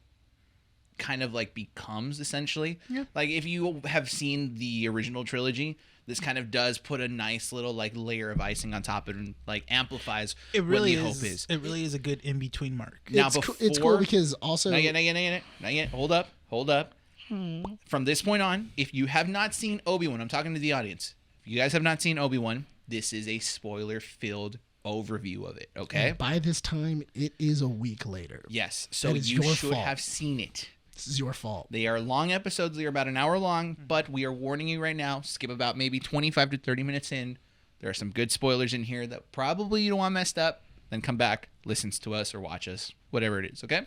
kind of like becomes, essentially. Yeah. Like, if you have seen the original trilogy, this kind of does put a nice little like layer of icing on top of it, and like amplifies It really what New is. Hope is. It really is a good in between mark. Now, It's cool because also Not yet. Hold up. From this point on, if you have not seen Obi-Wan, I'm talking to the audience. If you guys have not seen Obi-Wan, this is a spoiler-filled overview of it, okay? and by this time it is a week later. Yes, so That is you your should fault. have seen it. This is your fault. They are long episodes. They are about an hour long, but we are warning you right now. Skip about maybe 25 to 30 minutes in. There are some good spoilers in here that probably you don't want messed up. Then come back, listens to us or watch us, whatever it is, okay?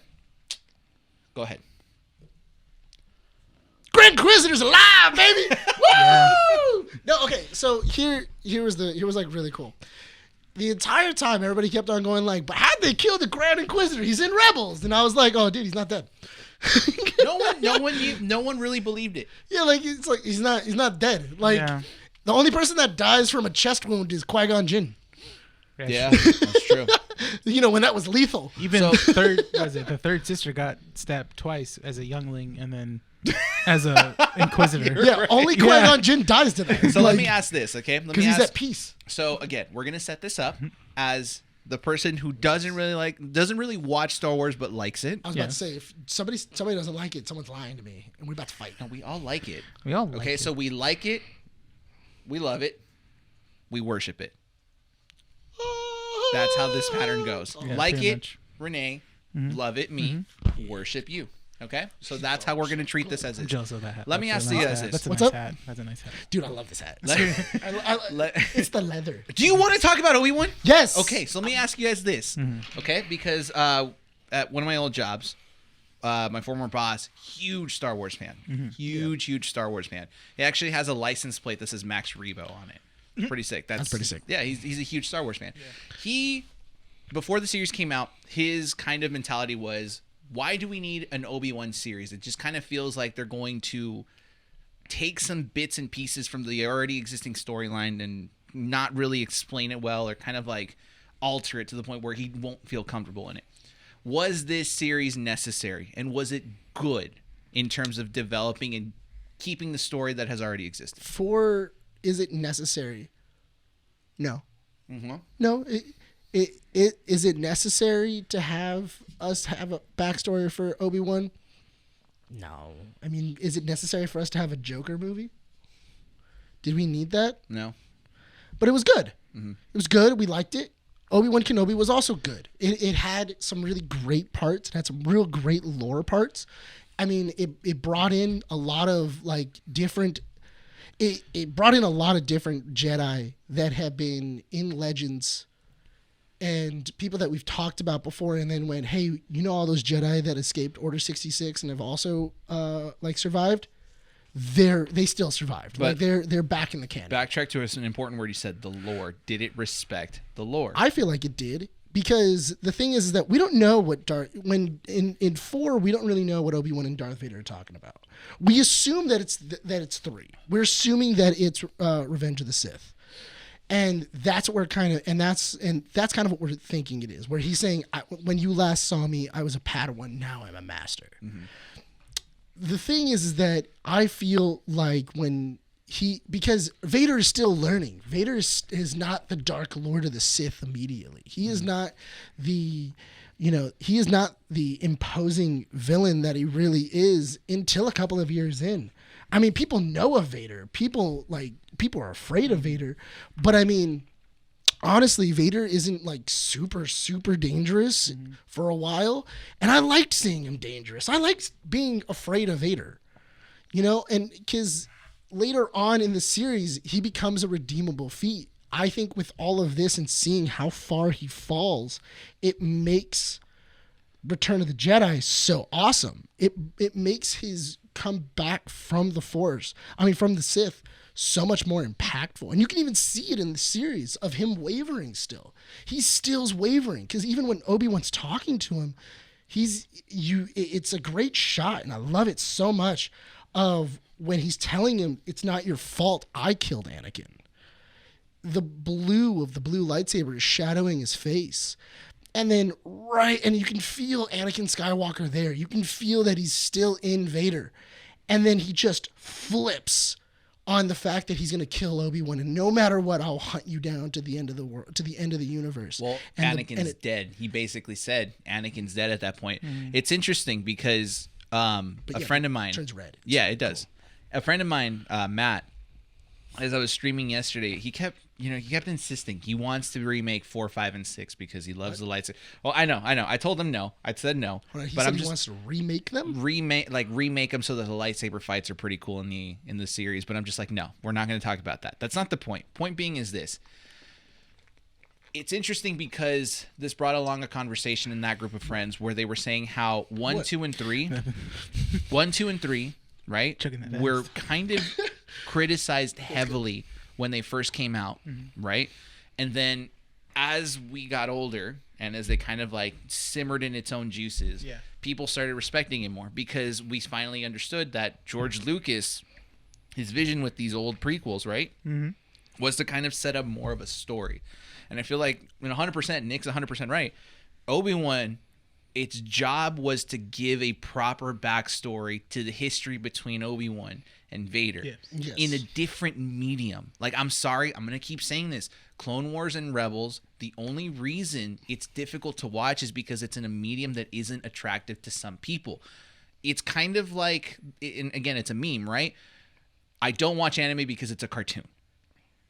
Go ahead. Grand Inquisitor's alive, baby! Woo! No, okay. So here was like really cool. The entire time, everybody kept on going like, "But how'd they kill the Grand Inquisitor? He's in Rebels." And I was like, "Oh, dude, he's not dead." No one really believed it. Yeah, like it's like he's not dead. Like Yeah. the only person that dies from a chest wound is Qui-Gon Jinn. Yeah, that's true. You know, when that was lethal. Even the third sister got stabbed twice as a youngling and then as a Inquisitor. Yeah, only Qui-Gon Jinn dies to that. So let me ask this, okay? Because he's at peace. So again, we're gonna set this up as the person who doesn't really watch Star Wars but likes it. I was about to say, if somebody doesn't like it, someone's lying to me, and we're about to fight. No, we all like it. We all like Okay, it. so we like it, we love it, we worship it. That's how this pattern goes. Yeah, like pretty it, much. Renee. Love it, me. Worship you. Okay, so that's how we're gonna treat this as I'm is. jealous of that hat. Let me That's ask a you nice guys hat. this. That's a What's nice up? hat. That's a nice hat. Dude, I love this hat. Let- It's the leather. Do you want to talk about Obi-Wan? Yes. Okay, so let me ask you guys this. Okay, because at one of my old jobs, my former boss, huge Star Wars fan. Huge Star Wars fan. He actually has a license plate that says Max Rebo on it. Pretty sick. That's pretty sick. Yeah, he's a huge Star Wars fan. He, before the series came out, his kind of mentality was, why do we need an Obi-Wan series? It just kind of feels like they're going to take some bits and pieces from the already existing storyline and not really explain it well, or kind of like alter it to the point where he won't feel comfortable in it. Was this series necessary, and was it good in terms of developing and keeping the story that has already existed? Is it necessary? No. Mm-hmm. No. Is it necessary to have us have a backstory for Obi-Wan? No. I mean, is it necessary for us to have a Joker movie? Did we need that? No. But it was good. It was good. We liked it. Obi-Wan Kenobi was also good. It had some really great parts. It had some real great lore parts. I mean, it brought in a lot of like different. It brought in a lot of different Jedi that have been in Legends and people that we've talked about before, and then went, hey, you know all those Jedi that escaped Order 66 and have also like survived? They still survived. But like they're back in the canon. Backtrack to an important word you said, the lore. Did it respect the lore? I feel like it did, because the thing is that we don't know what in 4 we don't really know what Obi-Wan and Darth Vader are talking about. We assume that it's 3. We're assuming that it's Revenge of the Sith. And that's what we're kind of what we're thinking it is. Where he's saying, when you last saw me, I was a Padawan, now I'm a master. The thing is that I feel like because Vader is still learning. Vader is not the Dark Lord of the Sith immediately. He is not the imposing villain that he really is until a couple of years in. I mean, people know of Vader. People are afraid of Vader. But I mean, honestly, Vader isn't like super, super dangerous for a while. And I liked seeing him dangerous. I liked being afraid of Vader, and because later on in the series, he becomes a redeemable feat. I think with all of this and seeing how far he falls, it makes Return of the Jedi so awesome. It makes his come back from the Sith, so much more impactful. And you can even see it in the series of him wavering still. He still's wavering, because even when Obi-Wan's talking to him, it's a great shot, and I love it so much, of when he's telling him, it's not your fault I killed Anakin. The blue blue lightsaber is shadowing his face. And then and you can feel Anakin Skywalker there. You can feel that he's still in Vader. And then he just flips on the fact that he's going to kill Obi-Wan, and no matter what, I'll hunt you down to the end of the world, to the end of the universe. Well, Anakin's dead. He basically said Anakin's dead at that point. It's interesting because a friend of mine turns red. Yeah, it does. A friend of mine, Matt, as I was streaming yesterday, he kept insisting he wants to remake 4, 5, and 6 because he loves the lightsaber. Well, I know. I told him no. I said no. He said he wants to remake them. Remake them so that the lightsaber fights are pretty cool in the series. But I'm just like, no, we're not going to talk about that. That's not the point. Point being is this. It's interesting because this brought along a conversation in that group of friends where they were saying how 1, 2, and 3, right, were kind of criticized heavily when they first came out, right? And then as we got older and as they kind of like simmered in its own juices, people started respecting it more because we finally understood that George Lucas, his vision with these old prequels, right, was to kind of set up more of a story. And I feel like 100%, Nick's 100% right. Obi-Wan, its job was to give a proper backstory to the history between Obi-Wan and Vader in a different medium. Like, I'm sorry, I'm going to keep saying this. Clone Wars and Rebels, the only reason it's difficult to watch is because it's in a medium that isn't attractive to some people. It's kind of like, and again, it's a meme, right? I don't watch anime because it's a cartoon.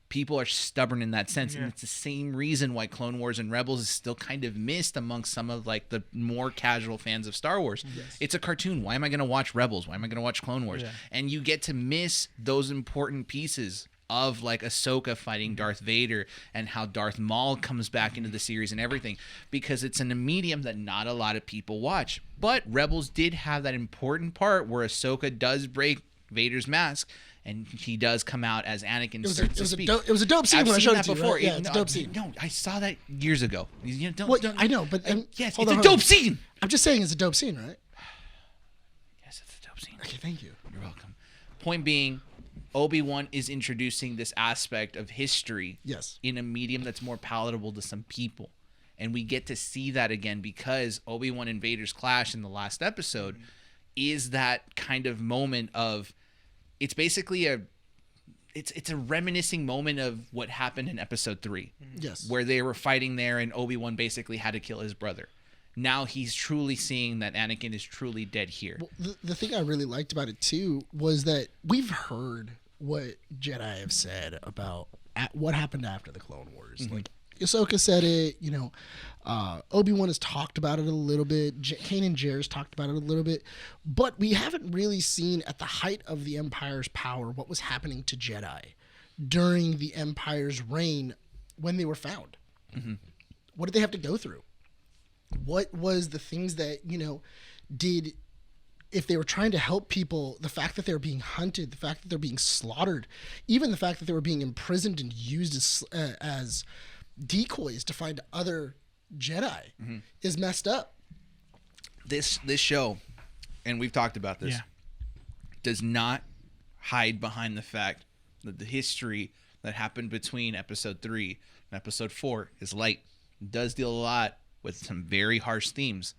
People are stubborn in that sense, and it's the same reason why Clone Wars and Rebels is still kind of missed amongst some of like the more casual fans of Star Wars. It's a cartoon. Why am I going to watch Rebels? Why am I going to watch Clone Wars? And you get to miss those important pieces of like Ahsoka fighting Darth Vader and how Darth Maul comes back into the series and everything because it's in a medium that not a lot of people watch. But Rebels did have that important part where Ahsoka does break Vader's mask. And he does come out as Anakin starts to speak. It was a dope scene when I showed it to you, before. right? Yeah, it's a dope scene. No, I saw that years ago. I know, but yes, it's a dope scene. I'm just saying it's a dope scene, right? Yes, it's a dope scene. Okay, thank you. You're welcome. Point being, Obi-Wan is introducing this aspect of history in a medium that's more palatable to some people. And we get to see that again because Obi-Wan and Vader's clash in the last episode is that kind of moment of it's basically it's a reminiscing moment of what happened in episode 3. Yes. Where they were fighting there and Obi-Wan basically had to kill his brother. Now he's truly seeing that Anakin is truly dead here. Well, the thing I really liked about it too was that we've heard what Jedi have said about what happened after the Clone Wars. Like Ahsoka said it, Obi-Wan has talked about it a little bit. Kanan Jarrus talked about it a little bit. But we haven't really seen at the height of the Empire's power what was happening to Jedi during the Empire's reign when they were found. What did they have to go through? What was the things that, did, if they were trying to help people, the fact that they were being hunted, the fact that they're being slaughtered, even the fact that they were being imprisoned and used as decoys to find other Jedi is messed up. This show, and we've talked about this, does not hide behind the fact that the history that happened between episode 3 and episode 4 is light. It does deal a lot with some very harsh themes.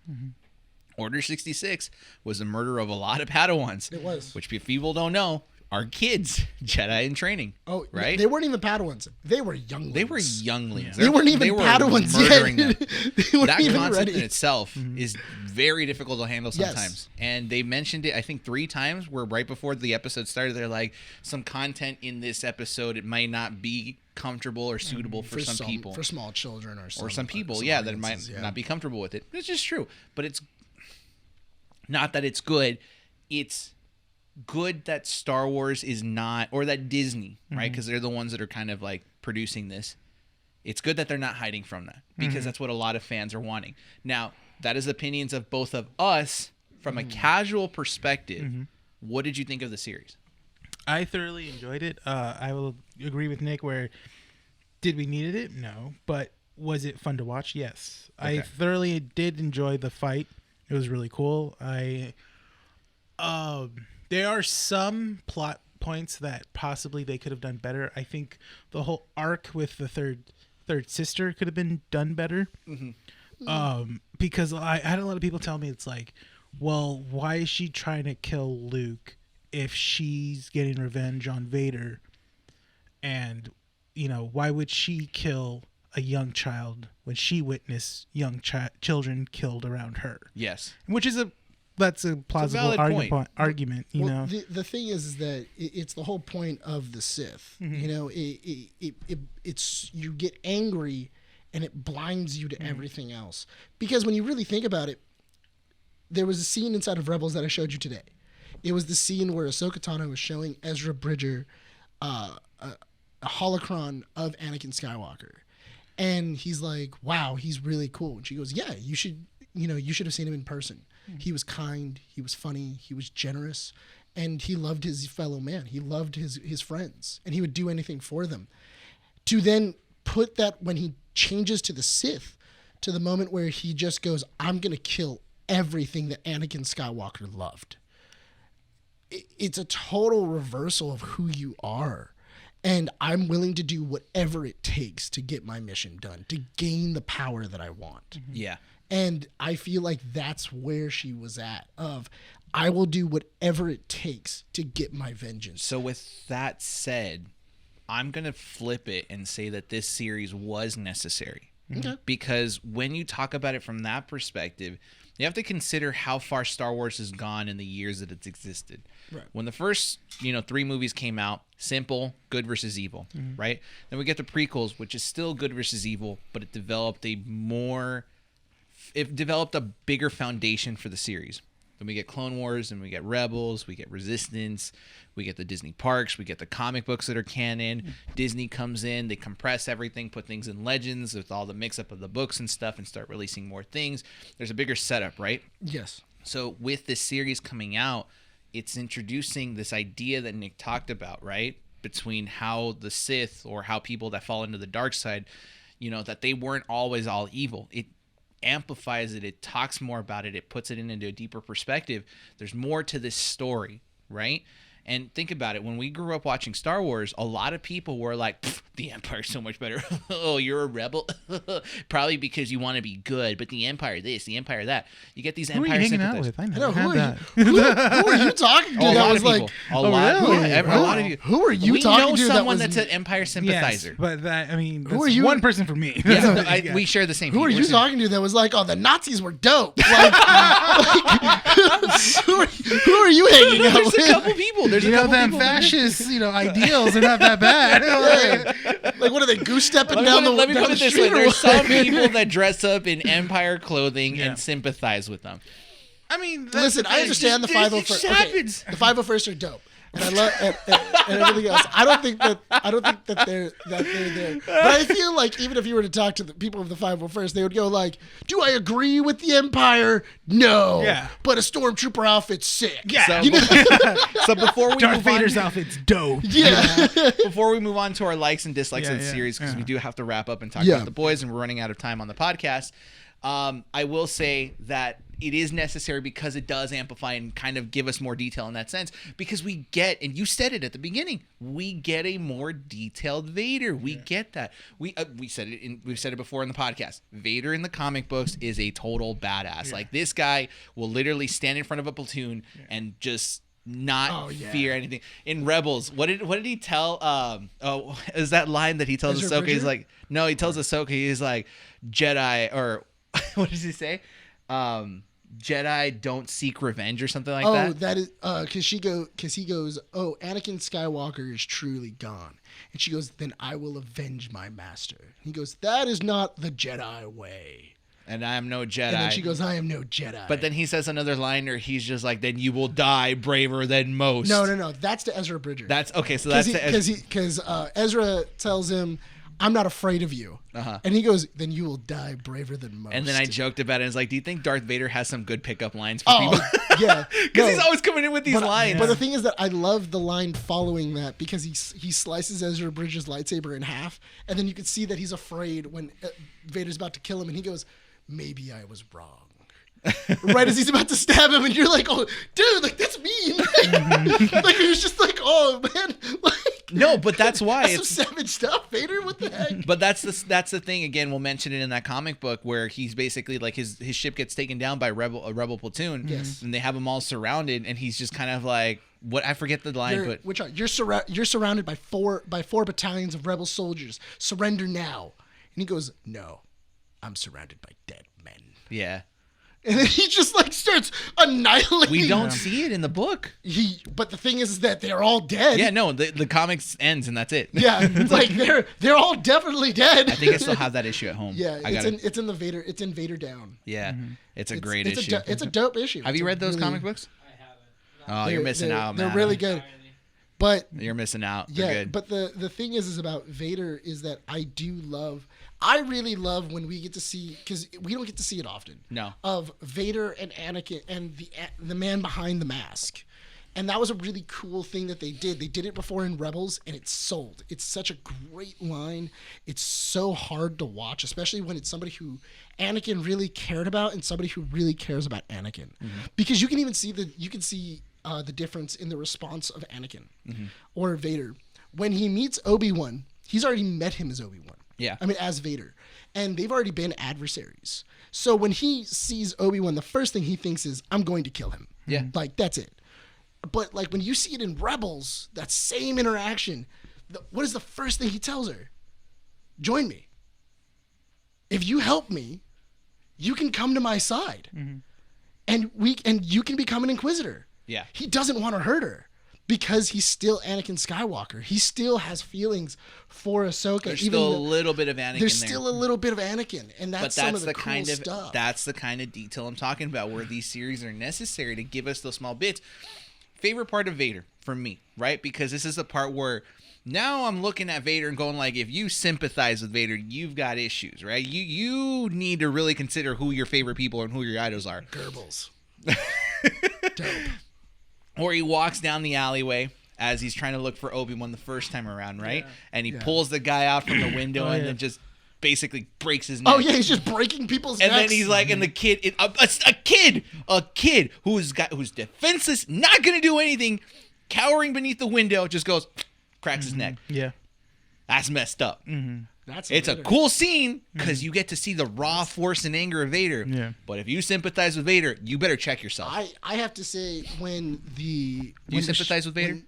Order 66 was the murder of a lot of Padawans. It was. Which, if people don't know, are kids, Jedi in training. Oh, right? They weren't even Padawans. They were younglings. They were younglings. They weren't even Padawans murdering yet. Them. They weren't That even concept ready. in itself is very difficult to handle sometimes. Yes. And they mentioned it, I think, 3 times, where right before the episode started, they're like, some content in this episode, it might not be comfortable or suitable for some people. For small children or some people, that might not be comfortable with it. It's just true. But it's not that it's good. It's good that Star Wars is not, or that Disney, right? Because they're the ones that are kind of like producing this. It's good that they're not hiding from that because that's what a lot of fans are wanting. Now, that is opinions of both of us from a casual perspective. What did you think of the series? I thoroughly enjoyed it. I will agree with Nick where did we needed it? No. But was it fun to watch? Yes. Okay. I thoroughly did enjoy the fight. It was really cool. There are some plot points that possibly they could have done better. I think the whole arc with the third third sister could have been done better. Because I had a lot of people tell me it's like, well, why is she trying to kill Luke if she's getting revenge on Vader? And, why would she kill a young child when she witnessed young children killed around her? Yes. Which is that's a plausible argument, Well, the thing is that it's the whole point of the Sith. It's you get angry and it blinds you to everything else. Because when you really think about it, there was a scene inside of Rebels that I showed you today. It was the scene where Ahsoka Tano was showing Ezra Bridger a holocron of Anakin Skywalker. And he's like, wow, he's really cool. And she goes, yeah, you should have seen him in person. He was kind, he was funny, he was generous, and he loved his fellow man. He loved his friends, and he would do anything for them. To then put that when he changes to the Sith, to the moment where he just goes, I'm going to kill everything that Anakin Skywalker loved. It's a total reversal of who you are. And I'm willing to do whatever it takes to get my mission done, to gain the power that I want. Yeah. And I feel like that's where she was at, of I will do whatever it takes to get my vengeance. So with that said, I'm going to flip it and say that this series was necessary. Okay. Because when you talk about it from that perspective, you have to consider how far Star Wars has gone in the years that it's existed. Right. When the first, 3 movies came out, simple, good versus evil, right? Then we get the prequels, which is still good versus evil, but it developed a bigger foundation for the series. Then we get Clone Wars, and we get Rebels, we get Resistance, we get the Disney parks, we get the comic books that are canon. Disney comes in, they compress everything, put things in Legends with all the mix-up of the books and stuff, and start releasing more things. There's a bigger setup, right? Yes. So with this series coming out, it's introducing this idea that Nick talked about, right? Between how the Sith, or how people that fall into the dark side, that they weren't always all evil. It amplifies it. It talks more about it. It puts it into a deeper perspective. There's more to this story, right? And think about it. When we grew up watching Star Wars, a lot of people were like, the Empire's so much better. Oh, you're a rebel? Probably because you want to be good, but the Empire this, the Empire that. You get these Who are you Empire hanging out sympathizers. with? I know, never who had are that. Who are you talking to? A that lot was of people. like, A lot. really? Yeah, a lot of you. who are you we talking know to? someone that was, that's an Empire sympathizer. Yes, but that, Who that's are you? one person for me. Yeah, we share the same. Who are people. you talking to that was like, oh, the Nazis were dope? Like, who are you hanging out There's with? a couple people. There's a couple them people. fascist, ideals are not that bad. Like, what are they, goose stepping down Let me down put the it this way: street or there's what? some people that dress up in Empire clothing Yeah. and sympathize with them. I mean, Listen, I understand the 501st. Okay, the 501st are dope, and I love and everything else. I don't think that they're there. But I feel like even if you were to talk to the people of the 501st, they would go like, "Do I agree with the Empire? No. Yeah. But a stormtrooper outfit's sick. Yeah. So, so before we Darth move Vader's on, outfit's dope. Yeah. before we move on to our likes and dislikes Yeah, of the yeah, series, because yeah. we do have to wrap up and talk Yeah. about the boys, and we're running out of time on the podcast. I will say that it is necessary because it does amplify and kind of give us more detail in that sense, because we get, and you said it at the beginning, we get a more detailed Vader. We get that. We've said it before in the podcast. Vader in the comic books is a total badass. Yeah. Like, this guy will literally stand in front of a platoon and just not fear anything. In Rebels, what did he tell? Is that line that he tells Ezra Ahsoka? He's Bridger? like, no, he tells Ahsoka, he's like, Jedi, or what does he say? Jedi don't seek revenge or something like that. Oh, that is because he goes, oh, Anakin Skywalker is truly gone, and she goes, then I will avenge my master. He goes, that is not the Jedi way. And I am no Jedi. And then she goes, I am no Jedi. But then he says another line, or he's just like, then you will die braver than most. no, that's to Ezra Bridger. That's okay. So that's because Ezra tells him, I'm not afraid of you. Uh-huh. And he goes, then you will die braver than most. And then I joked about it. And it's like, do you think Darth Vader has some good pickup lines for Oh, people? yeah. Because he's always coming in with these lines. But the thing is that I love the line following that, because he slices Ezra Bridger's lightsaber in half, and then you can see that he's afraid when Vader's about to kill him, and he goes, maybe I was wrong. Right as he's about to stab him, and you're like, oh, dude, like, that's mean. Like, he was just like, oh, man. Like, No, but that's why That's some savage stuff, Vader. What the heck? But that's the thing. Again, we'll mention it in that comic book where he's basically like his ship gets taken down by a rebel platoon. Yes. And they have him all surrounded, and he's just kind of like, what? I forget the line, You're surrounded by four battalions of rebel soldiers. Surrender now. And he goes, no, I'm surrounded by dead men. yeah. And then he just like starts annihilating. We don't see it in the book. But the thing is that they're all dead. Yeah, no, the comics ends and that's it. Yeah, like they're all definitely dead. I think I still have that issue at home. Yeah, it's in Vader Down. Yeah, it's a great issue. It's a dope issue. Have you read those comic books? I haven't. Oh, you're missing out, man. They're really good. Entirely. But You're missing out. yeah, They're good. but the thing is about Vader is that I really love when we get to see, because we don't get to see it often. No. Of Vader and Anakin and the man behind the mask. And that was a really cool thing that they did. They did it before in Rebels, and it sold. It's such a great line. It's so hard to watch, especially when it's somebody who Anakin really cared about and somebody who really cares about Anakin. Because you can even see the difference in the response of Anakin or Vader. When he meets Obi-Wan, he's already met him as Obi-Wan. Yeah. I mean, as Vader. And they've already been adversaries. So when he sees Obi-Wan, the first thing he thinks is, I'm going to kill him. Yeah. Like, that's it. But, like, when you see it in Rebels, that same interaction, what is the first thing he tells her? Join me. If you help me, you can come to my side. And you can become an Inquisitor. Yeah. He doesn't want to hurt her because he's still Anakin Skywalker. He still has feelings for Ahsoka. There's even still a though little bit of Anakin there's there. still a little bit of Anakin, and that's But some that's of the cool kind of stuff. that's the kind of detail I'm talking about, where these series are necessary to give us those small bits. Favorite part of Vader for me, right? Because this is the part where now I'm looking at Vader and going like, if you sympathize with Vader, you've got issues, right? You need to really consider who your favorite people and who your idols are. Goebbels. Dope. Or he walks down the alleyway as he's trying to look for Obi-Wan the first time around, right? And he pulls the guy out from the window and then just basically breaks his neck. Oh yeah, he's just breaking people's And necks. then he's like, and the kid, a kid who's defenseless, not gonna do anything, cowering beneath the window, just goes, cracks his neck. Yeah. That's messed up. It's A cool scene because you get to see the raw force and anger of Vader. Yeah. But if you sympathize with Vader, you better check yourself. I have to say when the Do you sympathize with Vader?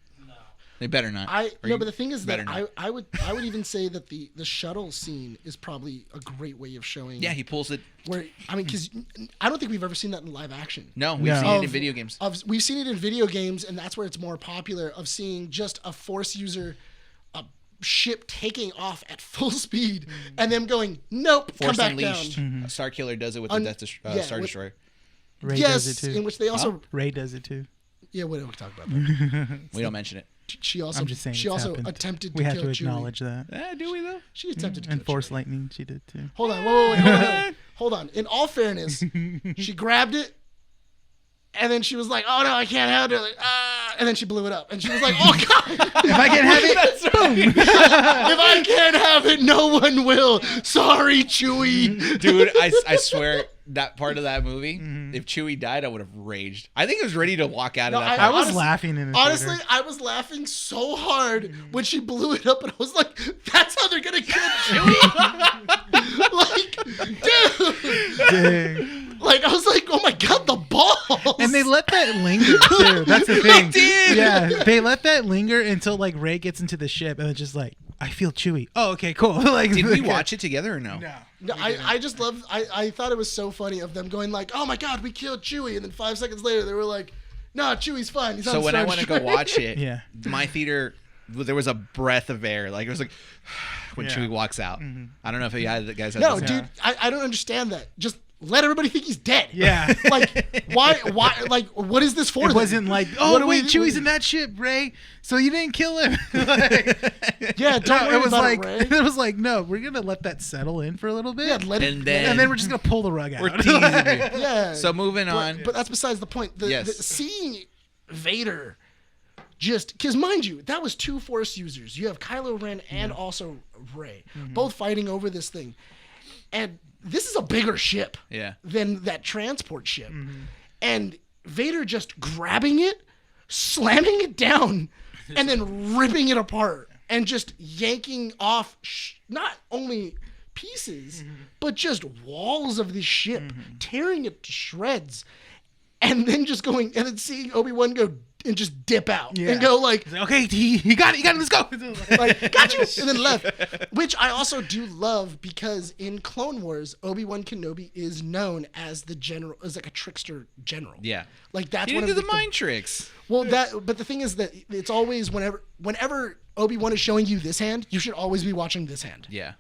They better not. But the thing is that better I would even say that the shuttle scene is probably a great way of showing. Yeah, he pulls it. Where because I don't think we've ever seen that in live action. No, we've No. seen it in video games. We've seen it in video games, and that's where it's more popular. Of seeing just a Force user, a ship taking off at full speed, and them going, nope, Force come back Unleashed. down. Starkiller does it with the Star Destroyer. Ray Yes, does it too. in which they also Ray does it too. yeah, we don't talk about that. We don't mention it. She also I'm just saying. she it's also happened. attempted to We have kill to Chewie. acknowledge that. Do we though? She attempted to And kill Force Chewie. Lightning, she did too. Hold on, wait, hold on. In all fairness, she grabbed it, and then she was like, "Oh no, I can't have it!" Like, and then she blew it up, and she was like, "Oh God, If I can have it, boom. if I can't have it, no one will." Sorry, Chewie. Dude, I swear that part of that movie, if Chewie died, I would have raged. I think I was ready to walk out of No, that. I part. was Honestly- laughing in the Honestly, theater. I was laughing so hard when she blew it up, and I was like, "That's how they're gonna kill Chewie." Like, dude. Dang. Like, I was like, oh my God, the balls. And they let that linger too. That's the thing. did. Yeah, they let that linger until like Ray gets into the ship, and it's just like, I feel Chewy. Oh, okay, cool. Like, Did we watch it together or no? No. No, I just loved, I thought it was so funny of them going like, oh my God, we killed Chewie. And then 5 seconds later, they were like, nah, Chewie's fine. He's So on when I Star went to go Destroyer." watch it, Yeah. my theater, there was a breath of air. Like it was like when Yeah. Chewie walks out. I don't know if you guys had No, this. dude, I don't understand that. Just let everybody think he's dead. Yeah. Like, why, like, what is this for? It then? wasn't like, What oh do wait, we- Chewy's in that ship, Ray. So you didn't kill him. Like, Yeah, don't no, worry it was about like, it, Ray. it was like, no, we're gonna let that settle in for a little bit, Yeah, let And it, then- and then we're just gonna pull the rug out. We're teasing you. yeah. So moving on. But that's besides the point. Yes. Seeing Vader, just because mind you, that was 2 Force users. You have Kylo Ren and also Rey, both fighting over this thing, and this is a bigger ship Yeah. than that transport ship, and Vader just grabbing it, slamming it down, and then ripping it apart. and just yanking off not only pieces, but just walls of this ship, tearing it to shreds, and then just going and then seeing Obi-Wan go and just dip out and go like, okay, he got it, let's go. like, got you, and then left. Which I also do love because in Clone Wars, Obi-Wan Kenobi is known as the general, as like a trickster general. Yeah. Like that's He one didn't of do the mind tricks. Well, but the thing is that it's always whenever Obi-Wan is showing you this hand, you should always be watching this hand. Yeah.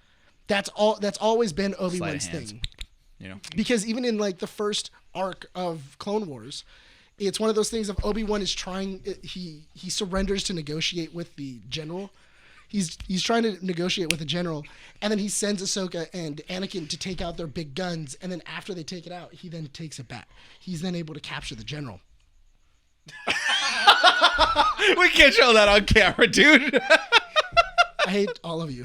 That's always been Obi-Wan's Sleight of thing. You know. Because even in like the first arc of Clone Wars, it's one of those things of Obi-Wan is trying, he surrenders to negotiate with the general. He's trying to negotiate with the general, and then he sends Ahsoka and Anakin to take out their big guns, and then after they take it out, he then takes it back. He's then able to capture the general. We can't show that on camera, dude. I hate all of you.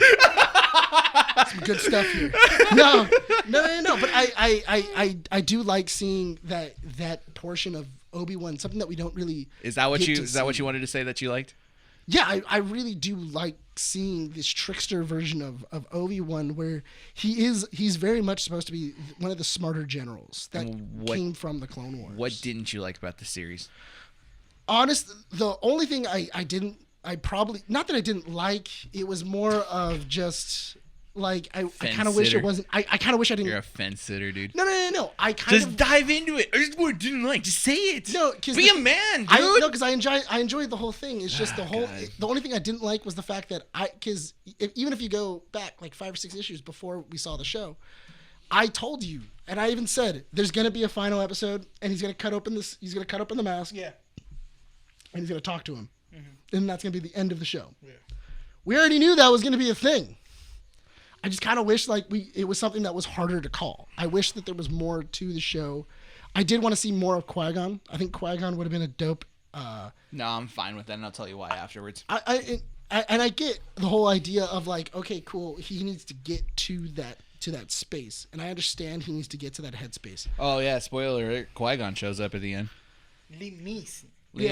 Some good stuff here. No. But I do like seeing that portion of Obi-Wan, something that we don't really. Is that what get you? to Is that what see. you wanted to say that you liked? Yeah, I really do like seeing this trickster version of Obi-Wan, where he's very much supposed to be one of the smarter generals that came from the Clone Wars. What didn't you like about the series? The only thing I probably not that I didn't like, it was more of just like I kind of wish sitter. it wasn't. I kind of wish I didn't. You're a fence sitter, dude. No. I kind Just of dive into it. I just what didn't like. Just say it. no. Cause Be a man, dude. I enjoyed the whole thing. It's just the only thing I didn't like was the fact that even if you go back like 5 or 6 issues before we saw the show, I told you, and I even said there's gonna be a final episode, and he's gonna cut open the mask, and he's gonna talk to him, and that's gonna be the end of the show. Yeah. We already knew that was gonna be a thing. I just kind of wish it was something that was harder to call. I wish that there was more to the show. I did want to see more of Qui-Gon. I think Qui-Gon would have been a dope. No, I'm fine with that, and I'll tell you why afterwards. I get the whole idea of like, okay, cool. He needs to get to that space, and I understand he needs to get to that headspace. Oh yeah, spoiler alert, Qui-Gon shows up at the end. Liam Neeson. With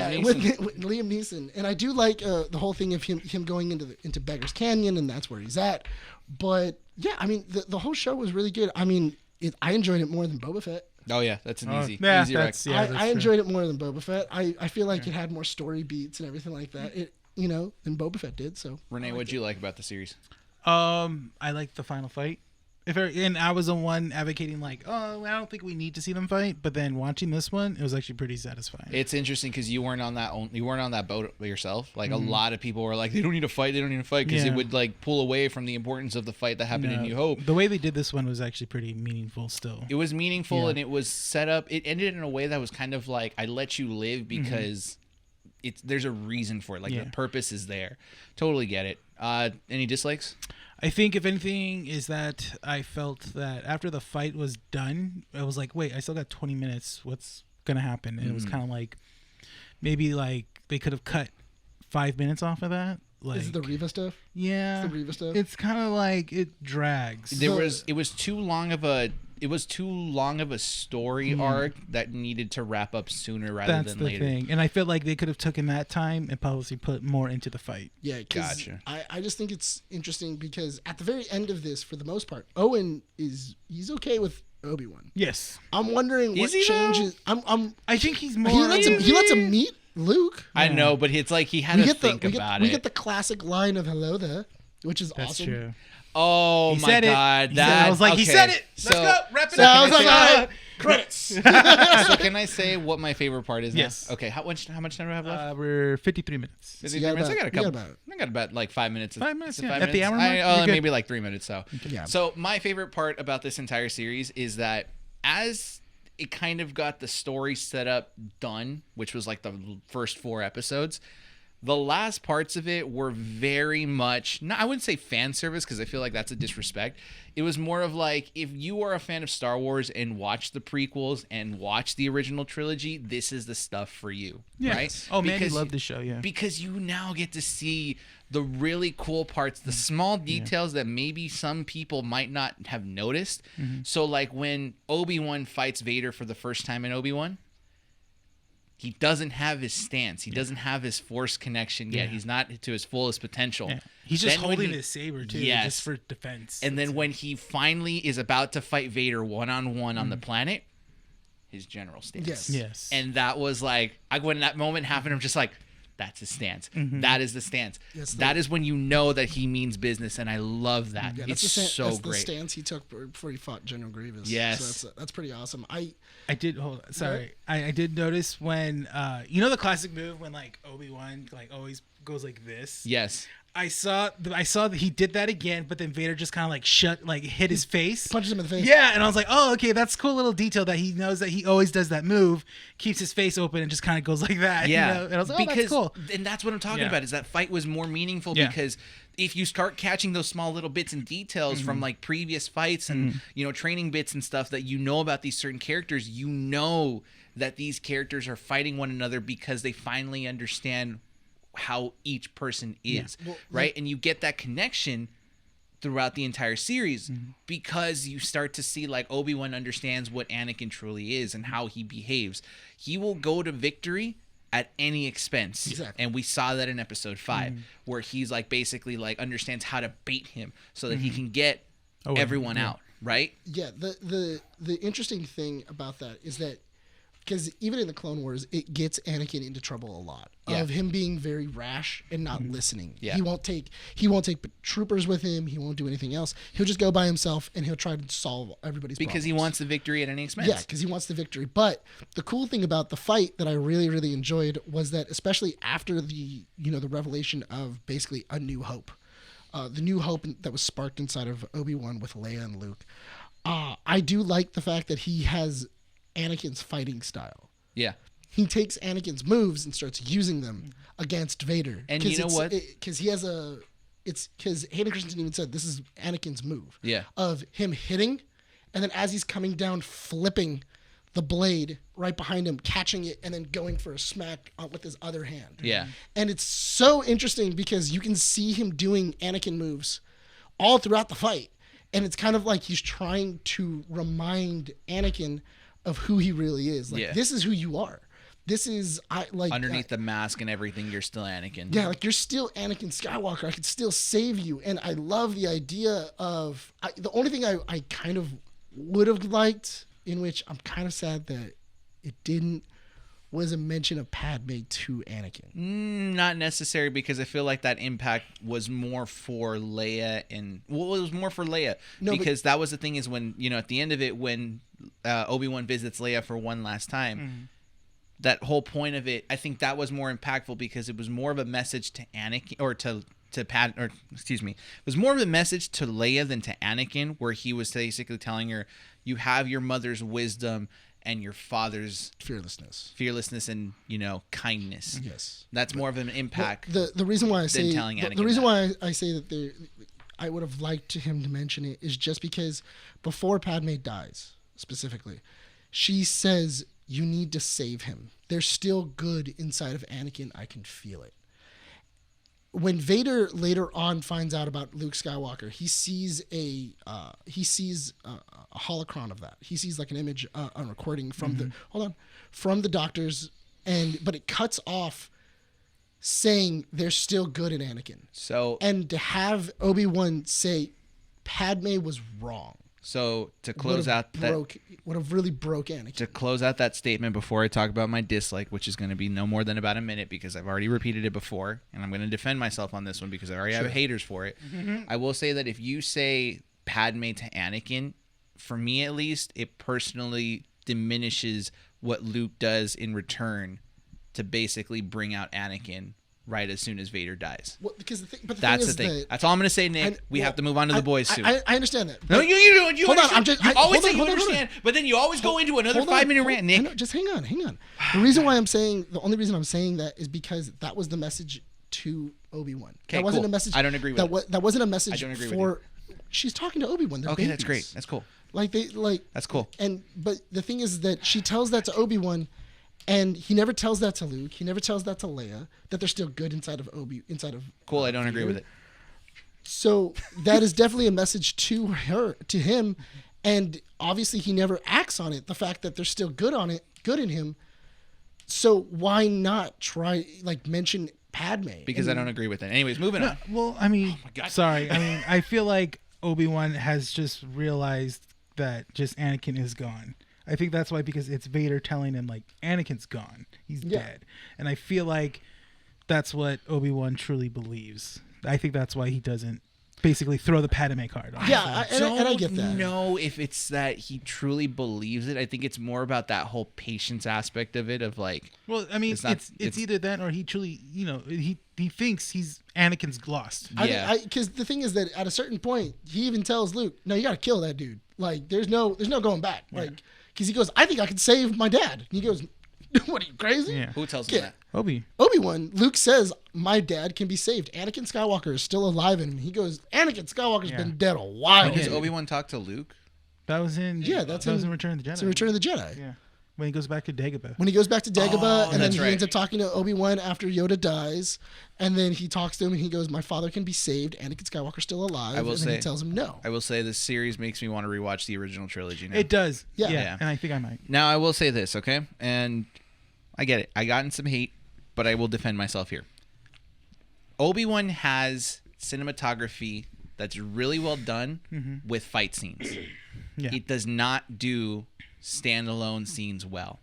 Liam Neeson, and I do like the whole thing of him going into Beggar's Canyon, and that's where he's at. But yeah, I mean, the whole show was really good. I mean, I enjoyed it more than Boba Fett. Oh yeah, that's an easy that's rec. I enjoyed it more than Boba Fett. I feel like it had more story beats and everything like that. Than Boba Fett did. So Renee, what'd you like about the series? I like the final fight. And I was the one advocating like, oh, I don't think we need to see them fight. But then watching this one, it was actually pretty satisfying. It's interesting because you weren't on that boat yourself. Like a lot of people were like, they don't need to fight because it would like pull away from the importance of the fight that happened in New Hope. The way they did this one was actually pretty meaningful. Still, it was meaningful and it was set up. It ended in a way that was kind of like, I let you live because there's a reason for it. Like the purpose is there. Totally get it. Any dislikes? I think if anything is that I felt that after the fight was done, I was like, wait, I still got 20 minutes. What's going to happen? And it was kind of like, maybe like they could have cut 5 minutes off of that. Like, is it the Reva stuff? Yeah. It's the Reva stuff? It's kind of like it drags. It was too long of a story arc that needed to wrap up sooner rather That's than the later. thing. And I feel like they could have taken that time and probably put more into the fight. Yeah, because Gotcha. I just think it's interesting because at the very end of this, for the most part, Owen he's okay with Obi-Wan. Yes. I'm wondering what Is he, though? changes. I think he's more. He lets him meet Luke. I know, but it's like he had to think about it. We get the classic line of "Hello there," which is That's awesome. true. Oh He my said it. God! He said it. I was like, he said it. Let's go. Wrap it up. I was like, all right, credits. So can I say what my favorite part is now? Yes. Okay, how much time do I have left? We're 53 minutes. 53 you got minutes? about- I got a you got couple. about- I got about like 5 minutes. 5 minutes, Is it yeah. 5 At the minutes? hour mark, you're good. Maybe like 3 minutes. So, Yeah. so my favorite part about this entire series is that as it kind of got the story set up done, which was like the first 4 episodes. The last parts of it were very much, I wouldn't say fan service because I feel like that's a disrespect. It was more of like, if you are a fan of Star Wars and watch the prequels and watch the original trilogy, this is the stuff for you, right? Oh, man, you Because- love the show, yeah. Because you now get to see the really cool parts, the small details that maybe some people might not have noticed. So like when Obi-Wan fights Vader for the first time in Obi-Wan, he doesn't have his stance. He doesn't have his force connection yet. Yeah. He's not to his fullest potential. Yeah. He's just Then when holding he- his saber too, Yes. just for defense. And then when he finally is about to fight Vader one-on-one on the planet, his general stance. Yes. yes, And that was like, when that moment happened, I'm just like, that's his stance. That is the stance. Yes, that is when you know that he means business, and I love that. Yeah, It's that's so the great. stance he took before he fought General Grievous. Yes. So that's pretty awesome. I did I did notice when the classic move when like Obi-Wan like always goes like this. Yes. I saw that he did that again, but then Vader just kind of like hit his face. Punches him in the face. Yeah, and I was like, oh, okay, that's a cool little detail that he knows that he always does that move, keeps his face open, and just kind of goes like that. Yeah. You know? And I was like, oh, that's cool. And that's what I'm talking about, is that fight was more meaningful Yeah. because if you start catching those small little bits and details from like previous fights and, training bits and stuff that you know about these certain characters, you know that these characters are fighting one another because they finally understand how each person is, Well, right? And you get that connection throughout the entire series Mm-hmm. because you start to see like Obi-Wan understands what Anakin truly is and how he behaves. He will go to victory at any expense. Exactly. And we saw that in episode 5 where he's like basically like understands how to bait him so that he can get everyone out, right? Yeah, the interesting thing about that is that because even in the Clone Wars, it gets Anakin into trouble a lot of him being very rash and not listening. Yeah. He won't take troopers with him. He won't do anything else. He'll just go by himself and he'll try to solve everybody's Because he problems. wants the victory at any expense. Yeah, because he wants the victory. But the cool thing about the fight that I really, really enjoyed was that, especially after the revelation of basically a new hope, the new hope that was sparked inside of Obi-Wan with Leia and Luke, I do like the fact that he has Anakin's fighting style. Yeah. He takes Anakin's moves and starts using them against Vader. And you know what? Because he has it's because Hayden Christensen even said this is Anakin's move. Yeah. Of him hitting, and then as he's coming down, flipping the blade right behind him, catching it, and then going for a smack with his other hand. Yeah. And it's so interesting because you can see him doing Anakin moves all throughout the fight. And it's kind of like he's trying to remind Anakin of who he really is. Like, this is who you are. This is Underneath the mask and everything, you're still Anakin. Yeah, like you're still Anakin Skywalker. I could still save you. And I love the idea of the only thing I kind of would have liked, in which I'm kind of sad that it didn't, was a mention of Padme to Anakin. Not necessary, because I feel like that impact was more for Leia it was more for Leia. No, because that was the thing is when, at the end of it, when Obi-Wan visits Leia for one last time, that whole point of it, I think that was more impactful because it was more of a message to Anakin or to it was more of a message to Leia than to Anakin, where he was basically telling her, you have your mother's wisdom and your father's fearlessness and kindness. Yes, that's more of an impact. The reason why I say Anakin the reason why I say that I would have liked him to mention it is just because before Padme dies, specifically, she says you need to save him. There's still good inside of Anakin. I can feel it. When Vader later on finds out about Luke Skywalker, he sees a holocron of that. He sees like an image on recording from the doctors, but it cuts off saying there's still good in Anakin. And to have Obi-Wan say Padme was wrong. So to close out would have really broke Anakin. To close out that statement before I talk about my dislike, which is going to be no more than about a minute because I've already repeated it before, and I'm going to defend myself on this one because I already have haters for it. I will say that if you say Padme to Anakin, for me at least, it personally diminishes what Luke does in return to basically bring out Anakin right as soon as Vader dies. Well, because that's the thing. That's all I'm going to say, Nick. We have to move on to the boys soon. I understand that. No, you hold understand. on. You always say you understand, but then you always go into another 5-minute rant, Nick. Just hang on. The only reason I'm saying that is because that was the message to Obi-Wan. Okay, that wasn't cool. a message. I don't agree with that. That wasn't a message I don't agree for. She's talking to Obi-Wan. They're okay, babies. that's great. That's cool. That's cool. But the thing is that she tells that to Obi-Wan, and he never tells that to Luke. He never tells that to Leia, that they're still good inside of Cool, I don't agree with it. So that is definitely a message to him, and obviously he never acts on it. The fact that they're still good in him, So why not try mention Padme? Because I don't agree with it. Anyways, moving on. Well, I mean, God. sorry. I mean, I feel like Obi-Wan has just realized that just Anakin is gone. I think that's why, because it's Vader telling him like Anakin's gone, he's dead, and I feel like that's what Obi-Wan truly believes. I think that's why he doesn't basically throw the Padme card on. Yeah, and I get that. I don't know if it's that he truly believes it. I think it's more about that whole patience aspect of it. Of like, Well, I mean, it's either that or he truly, he thinks he's Anakin's lost. Yeah. Because the thing is that at a certain point, he even tells Luke, "No, you got to kill that dude. Like, there's no going back. Like, because he goes, I think I could save my dad." And he goes, "What, are you crazy?" Yeah. who tells him that? Obi-Wan, Luke says, "My dad can be saved. Anakin Skywalker is still alive." And he goes, "Anakin Skywalker's been dead a while." Does Obi-Wan talk to Luke? That was in that's in Return of the Jedi. It's in Return of the Jedi. Yeah, when he goes back to Dagobah. When he goes back to Dagobah, and then that's he right. ends up talking to Obi-Wan after Yoda dies, and then he talks to him and he goes, "My father can be saved. Anakin Skywalker's still alive." I will and then say- he tells him no. I will say this series makes me want to rewatch the original trilogy now. It does. Yeah. Yeah, and I think I might. Now I will say this, okay? And I get it. I gotten some hate, but I will defend myself here. Obi-Wan has cinematography that's really well done with fight scenes. Yeah. It does not do standalone scenes well.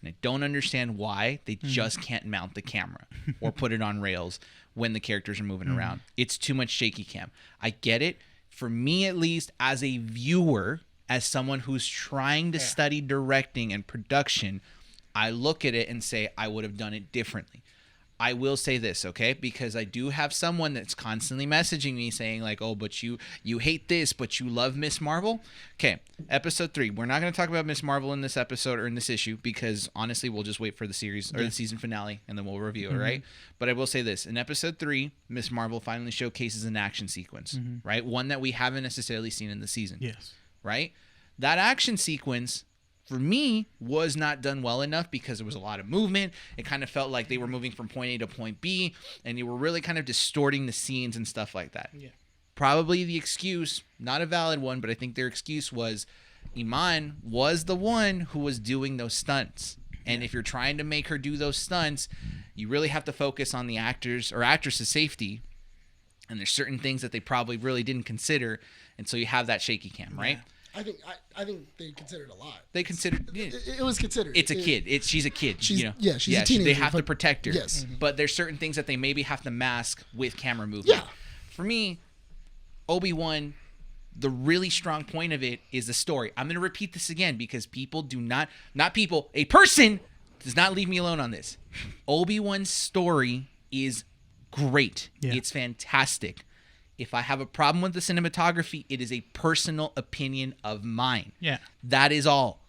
And I don't understand why they just can't mount the camera or put it on rails when the characters are moving around. It's too much shaky cam. I get it. For me, at least, as a viewer, as someone who's trying to study directing and production, I look at it and say, I would have done it differently. I will say this, okay? Because I do have someone that's constantly messaging me saying like, oh, but you hate this, but you love Miss Marvel. Okay, episode 3. We're not going to talk about Miss Marvel in this episode or in this issue because honestly, we'll just wait for the series or the season finale and then we'll review it, right? But I will say this. In episode 3, Miss Marvel finally showcases an action sequence, right? One that we haven't necessarily seen in the season. Yes. Right? That action sequence for me was not done well enough because there was a lot of movement. It kind of felt like they were moving from point A to point B and you were really kind of distorting the scenes and stuff like that. Yeah. Probably the excuse, not a valid one, but I think their excuse was Iman was the one who was doing those stunts. And if you're trying to make her do those stunts, you really have to focus on the actors or actress's safety. And there's certain things that they probably really didn't consider. And so you have that shaky cam, right? I think they considered a lot. They considered It was considered. it's a kid. She's a kid. She's- you know. yeah, she's a They teenager, have to but- protect her. yes. But there's certain things that they maybe have to mask with camera movement. Yeah. For me, Obi-Wan, the really strong point of it is the story. I'm going to repeat this again because people do not people, a person does not leave me alone on this. Obi-Wan's story is great. Yeah. It's fantastic. If I have a problem with the cinematography, it is a personal opinion of mine. Yeah. That is all.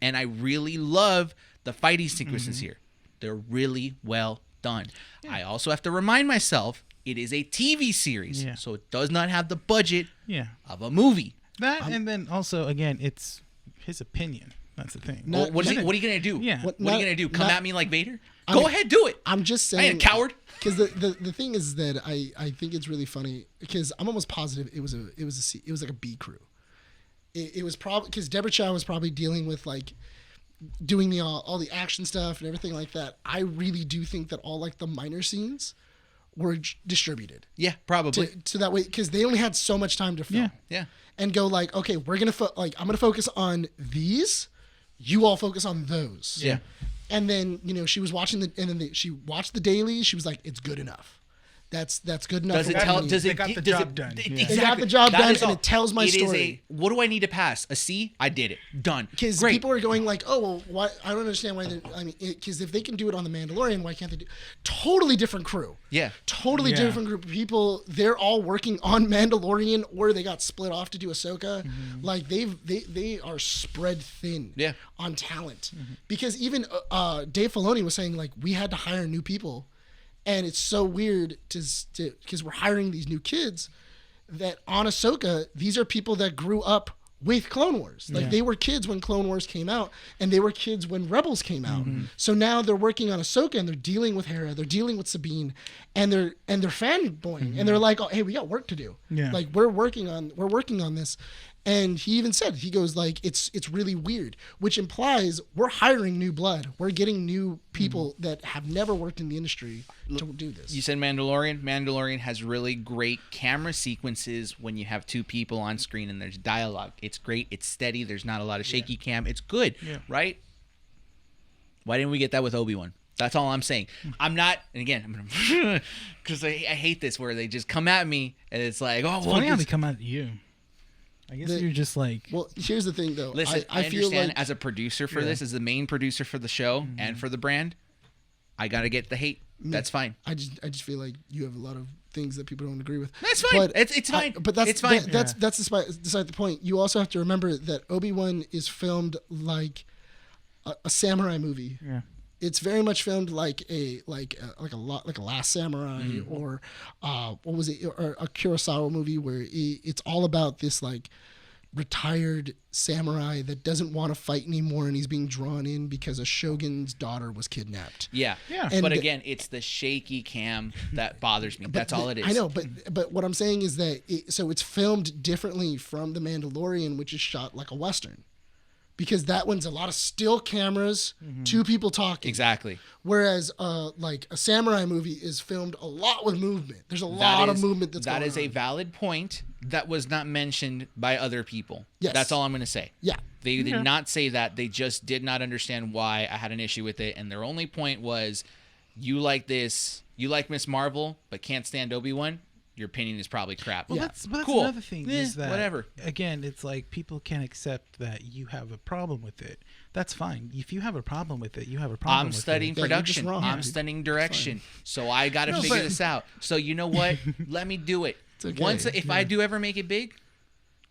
And I really love the fighting sequences here. They're really well done. I also have to remind myself it is a TV series, Yeah. so it does not have the budget Yeah. of a movie. That and then also again, it's his opinion. That's the thing. No, Well, what are you going to do? Yeah. What are you going to do? Come not- at me like Vader? I Go mean, ahead, do it. I'm just I saying. ain't a coward. Because the thing is that I think it's really funny because I'm almost positive it was like a B crew. It was probably because Deborah Chow was probably dealing with like doing the all the action stuff and everything like that. I really do think that all like the minor scenes were distributed Yeah, probably. to that way because they only had so much time to film. Yeah. And go like, okay, we're gonna I'm gonna focus on these. You all focus on those. Yeah. And then she was watching she watched the dailies. She was like, it's good enough. That's good enough. Does for it what tell? we need." Does it? They got the does job it, done. Yeah. Exactly. They got the job That done, is and all. it tells my It is story. what do I need to pass? A C? I did it. Done. Because Great. people are going like, oh, well, why? I don't understand why. Because if they can do it on The Mandalorian, why can't they do? Totally different crew. Yeah. Totally Yeah. different group of people. They're all working on Mandalorian, or they got split off to do Ahsoka. Like they are spread thin. Yeah. On talent, because even Dave Filoni was saying like we had to hire new people, and it's so weird to because we're hiring these new kids that on Ahsoka, these are people that grew up with Clone Wars. Like they were kids when Clone Wars came out, and they were kids when Rebels came out. So now they're working on Ahsoka, and they're dealing with Hera, they're dealing with Sabine, and they're fanboying, and they're like, oh, hey, we got work to do. Yeah. Like we're working on this, And he even said, he goes like, it's really weird, which implies we're hiring new blood. We're getting new people that have never worked in the industry to do this. You said Mandalorian. Mandalorian has really great camera sequences when you have two people on screen and there's dialogue. It's great. It's steady. There's not a lot of shaky cam. It's good, right? Why didn't we get that with Obi-Wan? That's all I'm saying. I'm not, and again, I'm gonna, because I hate this where they just come at me and it's like, oh, It's well, funny how they come at you. I guess you're just like. Well, here's the thing, though. Listen, I feel understand like as a producer for this, as the main producer for the show and for the brand, I gotta get the hate. That's fine. I just feel like you have a lot of things that people don't agree with. That's fine. But It's fine. but that's it's fine. That's beside the point. You also have to remember that Obi-Wan is filmed like a samurai movie. Yeah. It's very much filmed like a Last Samurai or what was it, or a Kurosawa movie where it's all about this like retired samurai that doesn't want to fight anymore, and he's being drawn in because a shogun's daughter was kidnapped. Yeah. And But again, it's the shaky cam that bothers me. That's all it is. I know, but what I'm saying is that it's filmed differently from The Mandalorian, which is shot like a Western. Because that one's a lot of still cameras, two people talking. Exactly. Whereas like a samurai movie is filmed a lot with movement. There's a lot of movement that's going on. That is a valid point that was not mentioned by other people. Yes. That's all I'm going to say. Yeah. They did not say that. They just did not understand why I had an issue with it. And their only point was, you like this, you like Miss Marvel, but can't stand Obi-Wan. Your opinion is probably crap. Well, that's cool. another thing is that whatever. Again, it's like people can't accept that you have a problem with it. That's fine. If you have a problem with it, you have a problem. I'm with studying it. production. you're just wrong, I'm dude. studying direction. So I got to figure this out. So you know what? Let me do it. It's okay. Once if I do ever make it big,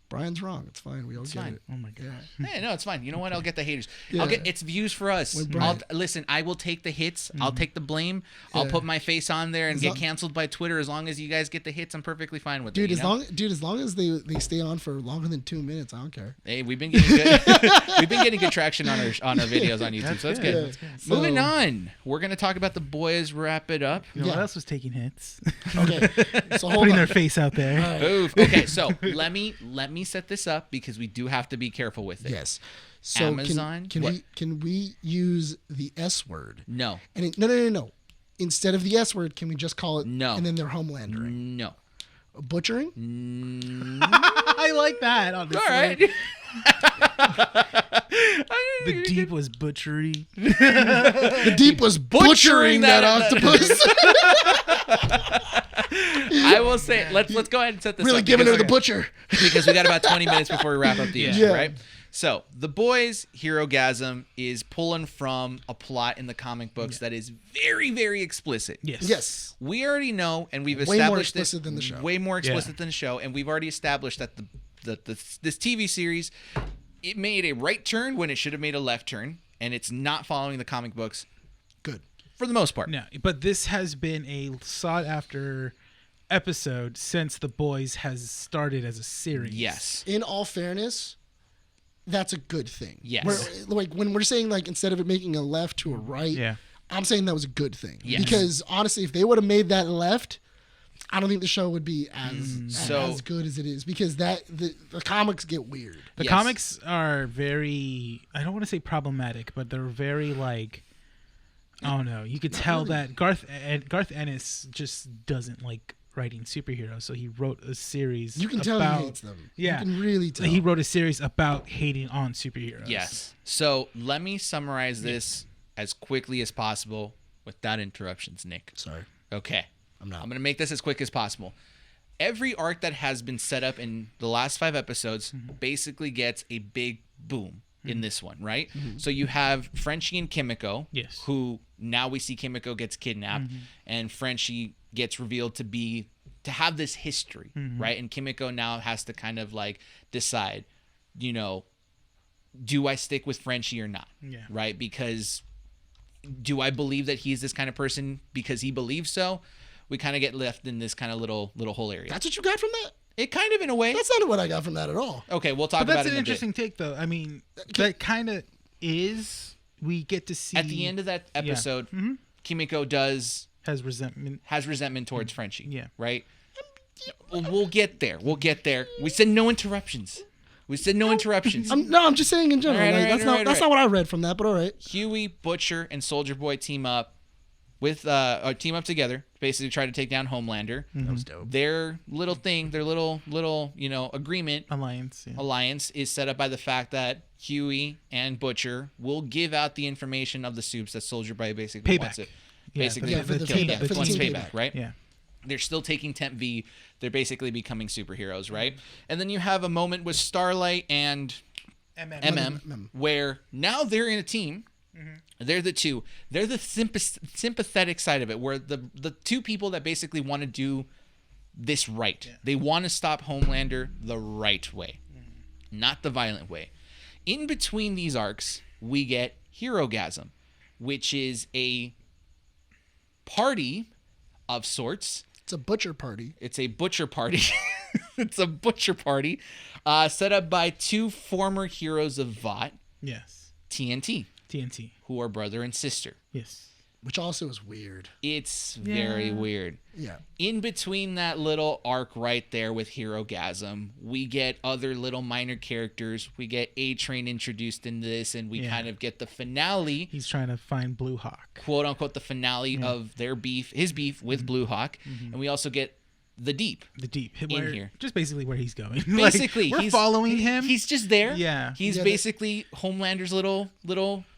Brian's wrong. It's fine. We all get fine. it. Oh my god. hey, no, it's fine. You know what? I'll get the haters. Yeah. I'll get it's views for us. When Brian- Listen, I will take the hits. I'll take the blame. I'll Yeah. put my face on there and As get long- canceled by Twitter. As long as you guys get the hits, I'm perfectly fine with Dude, it. as long as they stay on for longer than 2 minutes, I don't care. Hey, we've been getting good. We've been getting good traction on our videos on YouTube, so that's good. Yeah. That's good. So- Moving on, we're gonna talk about the boys. Wrap it up. You know what Yeah. else was taking hits? Okay. So hold Putting on. their face out there. Oof. Okay, so let me set this up because we do have to be careful with it. Yes. So Amazon? can What? we use the S word? No. And no. Instead of the S word, can we just call it? No. And then they're homelandering, No. butchering. I like that. Honestly. All right. The deep was butchery. The deep was butchering that octopus. I will say, let's go ahead and set this Really up. giving her because- the butcher. because we got about 20 minutes before we wrap up the issue, Yeah. right? So, The Boys Herogasm is pulling from a plot in the comic books that is very, very explicit. Yes. Yes. We already know, and we've Way more established this explicit than the show. way more explicit Yeah. than the show, and we've already established that this TV series, it made a right turn when it should have made a left turn, and it's not following the comic books Good. for the most part. No, but this has been a sought after episode since The Boys has started as a series. Yes. In all fairness, that's a good thing. Yes. Like when we're saying like instead of it making a left to a right, Yeah. I'm saying that was a good thing. Yes. Because honestly, if they would have made that left, I don't think the show would be So- as good as it is because the comics get weird. The Yes. comics are very, I don't want to say problematic, but they're very like, I don't know. You could tell that Garth Ennis just doesn't like writing superheroes, so he wrote a series. You can tell about, he hates them. Yeah. You can really tell. He wrote a series about hating on superheroes. Yes. So, let me summarize this as quickly as possible without interruptions, Nick. Sorry. Okay. I'm not. I'm going to make this as quick as possible. Every arc that has been set up in the last 5 episodes basically gets a big boom in this one, right? So you have Frenchie and Kimiko, Yes. who now we see Kimiko gets kidnapped, and Frenchie gets revealed to have this history, right? And Kimiko now has to kind of like decide, you know, do I stick with Frenchie or not? Yeah. Right? Because do I believe that he's this kind of person because he believes so? We kind of get left in this kind of little whole area. That's what you got from that? It kind of in a way. That's not what I got from that at all. Okay, we'll talk But about that's it an in a bit. interesting take, though. I mean, that kind of is. We get to see At the end of that episode, Kimiko has resentment. has resentment towards Frenchie. Yeah. Right? We'll get there. We said no interruptions. We said no interruptions. I'm just saying in general. All right, Like, all right, that's all not right, that's all not what I read from that, but all right. Huey, Butcher, and Soldier Boy team up with team up together, basically try to take down Homelander. That was dope. Their little thing, their little agreement Alliance. is set up by the fact that Huey and Butcher will give out the information of the soups that Soldier Boy basically Payback. wants it. Yeah, Basically, Yeah, for the kill- payback, for the wants team payback, payback. right? Yeah. They're still taking Temp V. They're basically becoming superheroes, right? And then you have a moment with Starlight and MM, where now they're in a team. They're the two. They're the sympathetic side of it, where the two people that basically want to do this right. Yeah. They want to stop Homelander the right way, not the violent way. In between these arcs, we get Herogasm, which is a party of sorts. It's a butcher party. It's a butcher party. It's a butcher party set up by two former heroes of VOT, Yes. TNT, who are brother and sister. Yes. Which also is weird. It's very weird. Yeah. In between that little arc right there with Herogasm, we get other little minor characters. We get A-Train introduced in this, and we kind of get the finale. He's trying to find Blue Hawk. Quote unquote, the finale of their beef, his beef with Blue Hawk. And we also get the Deep. The Deep. In here. Just basically where he's going. Basically, we're following him. He's just there. Yeah. He's basically Homelander's little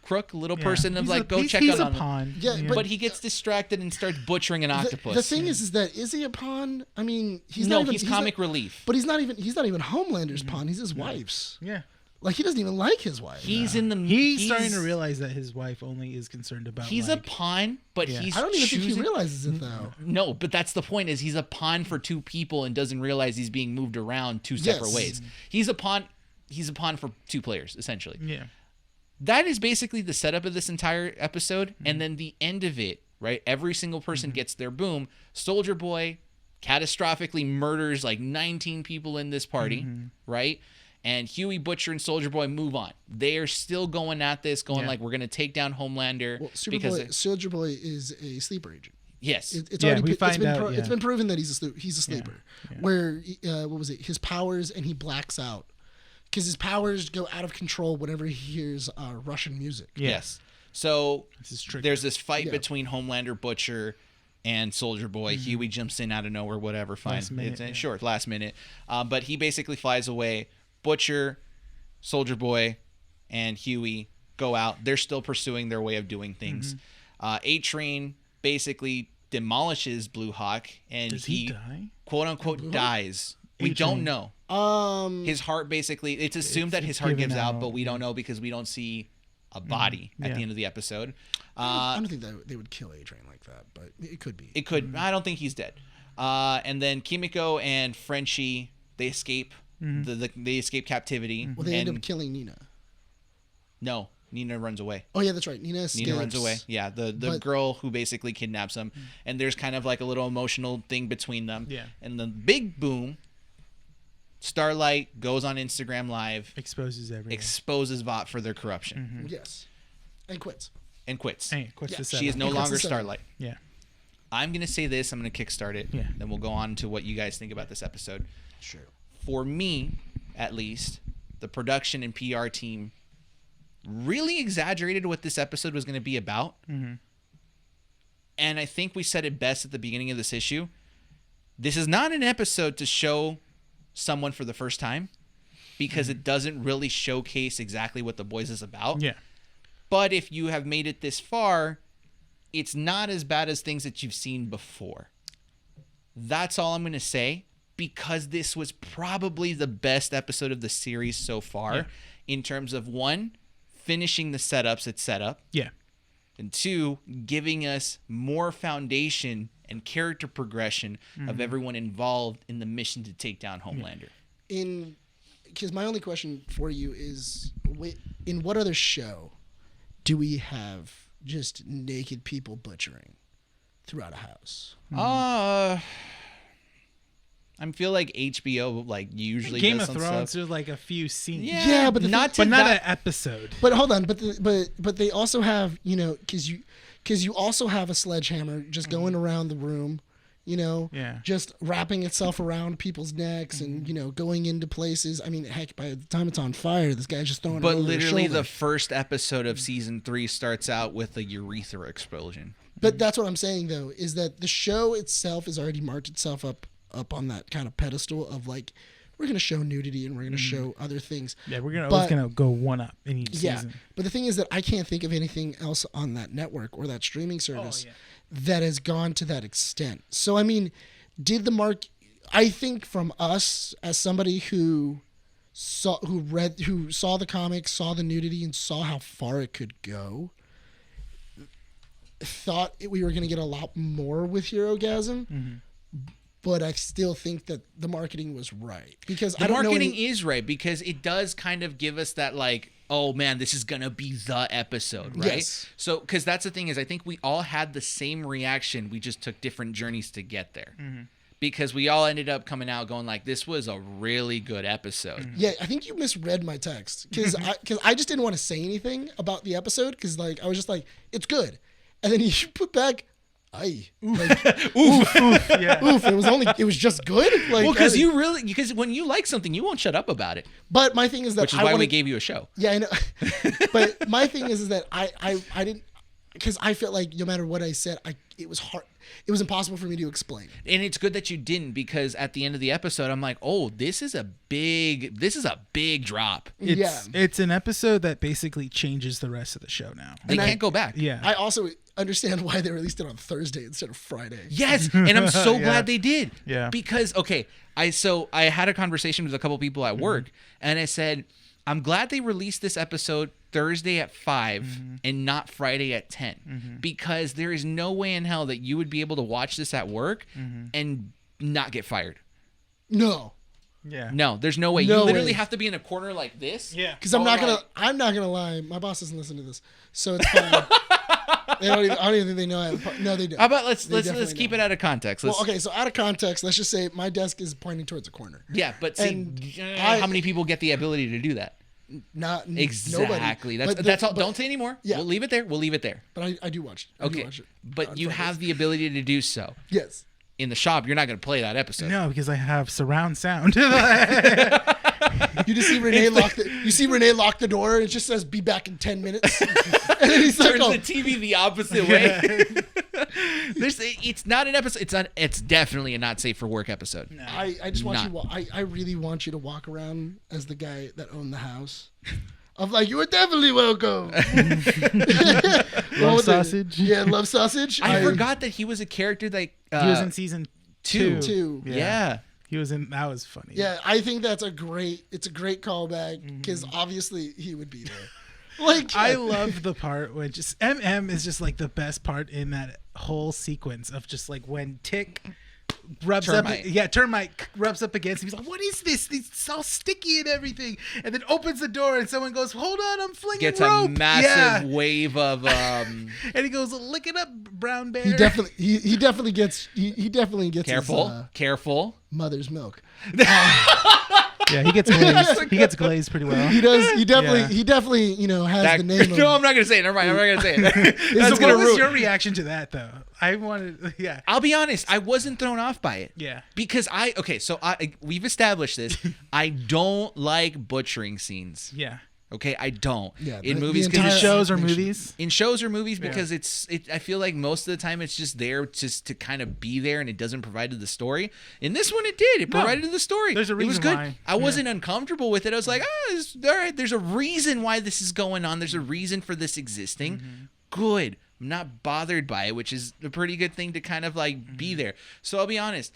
crook, little person of He's like, go check he's out a on him. pawn. Yeah, But he gets distracted and starts butchering an octopus. The thing is that is he a pawn? I mean, he's no, not even. he's comic not, relief. But he's not even Homelander's pawn. He's his wife's. Yeah. Like he doesn't even like his wife. He's in the. He's starting to realize that his wife only is concerned about. He's a pawn, but he's. I don't even think he choosing- realizes it though. No, but that's the point. Is he's a pawn for two people and doesn't realize he's being moved around two separate Yes. ways. He's a pawn. He's a pawn for two players essentially. Yeah. That is basically the setup of this entire episode, and then the end of it. Right, every single person gets their boom. Soldier Boy catastrophically murders like 19 people in this party. Right. And Huey, Butcher, and Soldier Boy move on. They are still going at this, going like, we're going to take down Homelander. Well, Soldier Boy is a sleeper agent. Yes. It's Yeah, already we find out, it's been proven that he's a sleeper. Yeah. Where what was it? His powers and he blacks out because his powers go out of control whenever he hears Russian music. Yes. So This is tricky. there's this fight between Homelander, Butcher, and Soldier Boy. Huey jumps in out of nowhere, whatever, fine. Last minute, It's short, last minute. But he basically flies away. Butcher, Soldier Boy, and Huey go out. They're still pursuing their way of doing things. A-Train basically demolishes Blue Hawk, and Does he die? quote unquote dies. We don't know. His heart basically, it's assumed that his heart given gives out, out, but we don't know because we don't see a body at the end of the episode. I don't think that they would kill A-Train like that, but it could be. It could. I don't think he's dead. And then Kimiko and Frenchie, they escape. They escape captivity. Well, they end and up killing Nina. No, Nina runs away. Oh yeah, that's right. Nina escapes. Nina runs away. Yeah, the But- girl who basically kidnaps him. And there's kind of like a little emotional thing between them. Yeah. And the big boom, Starlight goes on Instagram Live, Exposes everything. exposes VOT for their corruption, Yes, and quits. and quits. Hey, quits Yeah, the She is setup. no He quits longer the setup. Starlight. Yeah. I'm going to say this. I'm going to kickstart it. Yeah. Then we'll go on to what you guys think about this episode. Sure. For me, at least, the production and PR team really exaggerated what this episode was going to be about. And I think we said it best at the beginning of this issue. This is not an episode to show someone for the first time because it doesn't really showcase exactly what The Boys is about. Yeah. But if you have made it this far, it's not as bad as things that you've seen before. That's all I'm going to say, because this was probably the best episode of the series so far in terms of, one, finishing the setups it's set up, Yeah. and two, giving us more foundation and character progression of everyone involved in the mission to take down Homelander. Because my only question for you is, in what other show do we have just naked people butchering throughout a house? I feel like HBO usually Game does of some Thrones, stuff. there's like a few scenes. Yeah, but the not thing- to But not that- an episode. But hold on, but they also have, because you also have a sledgehammer just going around the room, Yeah. just wrapping itself around people's necks and, going into places. I mean, heck, by the time it's on fire, this guy's just throwing it But over his literally, shoulder. the first episode of season 3 starts out with a urethra explosion. But that's what I'm saying, though, is that the show itself has already marked itself up on that kind of pedestal of like, we're going to show nudity and we're going to show other things. Yeah, we're always gonna go one up in each season. But the thing is that I can't think of anything else on that network or that streaming service that has gone to that extent. So I mean, I think from us as somebody who saw the comics, saw the nudity, and saw how far it could go, thought we were going to get a lot more with Herogasm. But I still think that the marketing was right because The marketing is right because it does kind of give us that like, oh man, this is gonna be the episode, right? Yes. So because that's the thing is, I think we all had the same reaction. We just took different journeys to get there. Because we all ended up coming out going like, this was a really good episode. Yeah, I think you misread my text because I just didn't want to say anything about the episode because like I was just like, it's good, and then you put back. Aye. Like, Oof. oof! It was just good. Like, Well, because when you like something, you won't shut up about it. But my thing is that Which is why we gave you a show. Yeah, I know. But my thing is that I didn't, because I felt like no matter what I said, it was hard. It was impossible for me to explain. And it's good that you didn't because at the end of the episode, I'm like, oh, this is a big drop. It's an episode that basically changes the rest of the show now. They can't go back. Yeah. I also understand why they released it on Thursday instead of Friday. Yes, and I'm so glad they did. Yeah. Because I had a conversation with a couple people at work, and I said, I'm glad they released this episode Thursday at 5 and not Friday at 10 because there is no way in hell that you would be able to watch this at work and not get fired. No. Yeah. No, there's no way. No You literally way. have to be in a corner like this. Yeah. Because I'm not gonna lie. My boss doesn't listen to this, so it's fine. I don't even think they know. No, they do. How about let's definitely keep know. it out of context. Well, okay, so out of context, let's just say my desk is pointing towards a corner. Yeah, but see, And how many people get the ability to do that? Not Exactly. Nobody. That's all. Don't say anymore. Yeah. We'll leave it there. But I do watch. I do Okay. watch it But on you Fridays. have the ability to do so. Yes. In the shop, you're not going to play that episode. No, because I have surround sound. You just see Renee lock the door and it just says "Be back in 10 minutes." And then he's like, Turns "Oh, the TV the opposite way. It's not an episode. It's definitely a not safe for work episode. I just want I really want you to walk around as the guy that owned the house. I'm like, you are definitely welcome. Love sausage. Yeah, love sausage. I forgot that he was a character that He was in season 2. Two. Yeah. He was in. That was funny. Yeah, I think it's a great callback because obviously he would be there. Like, I love the part when just MM is just like the best part in that whole sequence of just like when Tick rubs Termite. Termite rubs up against him. He's like, "What is this? It's all sticky and everything." And then opens the door and someone goes, "Hold on, I'm flinging Gets rope." a massive wave of. And he goes, "Lick it up, brown bear." he definitely gets Careful. his, Careful. mother's milk. Yeah, he gets glazed. He gets glazed pretty well. He does. He definitely. Yeah. He definitely. Has the name. No, of, I'm not going to say it. Never mind. I'm not going to say it. So That's what going to was ruin. your reaction to that, though? I wanted, yeah. I'll be honest. I wasn't thrown off by it. Yeah. Because we've established this. I don't like butchering scenes. Yeah. Okay, I don't. Yeah, in the movies entire- because Shows or Nation. movies? in shows or movies because I feel like most of the time it's just there just to kind of be there and it doesn't provide to the story. In this one it did. It No. provided to the story. There's a It was reason good. why. I wasn't uncomfortable with it. I was like, all right, there's a reason why this is going on. There's a reason for this existing. Good. I'm not bothered by it, which is a pretty good thing to kind of like be there. So I'll be honest,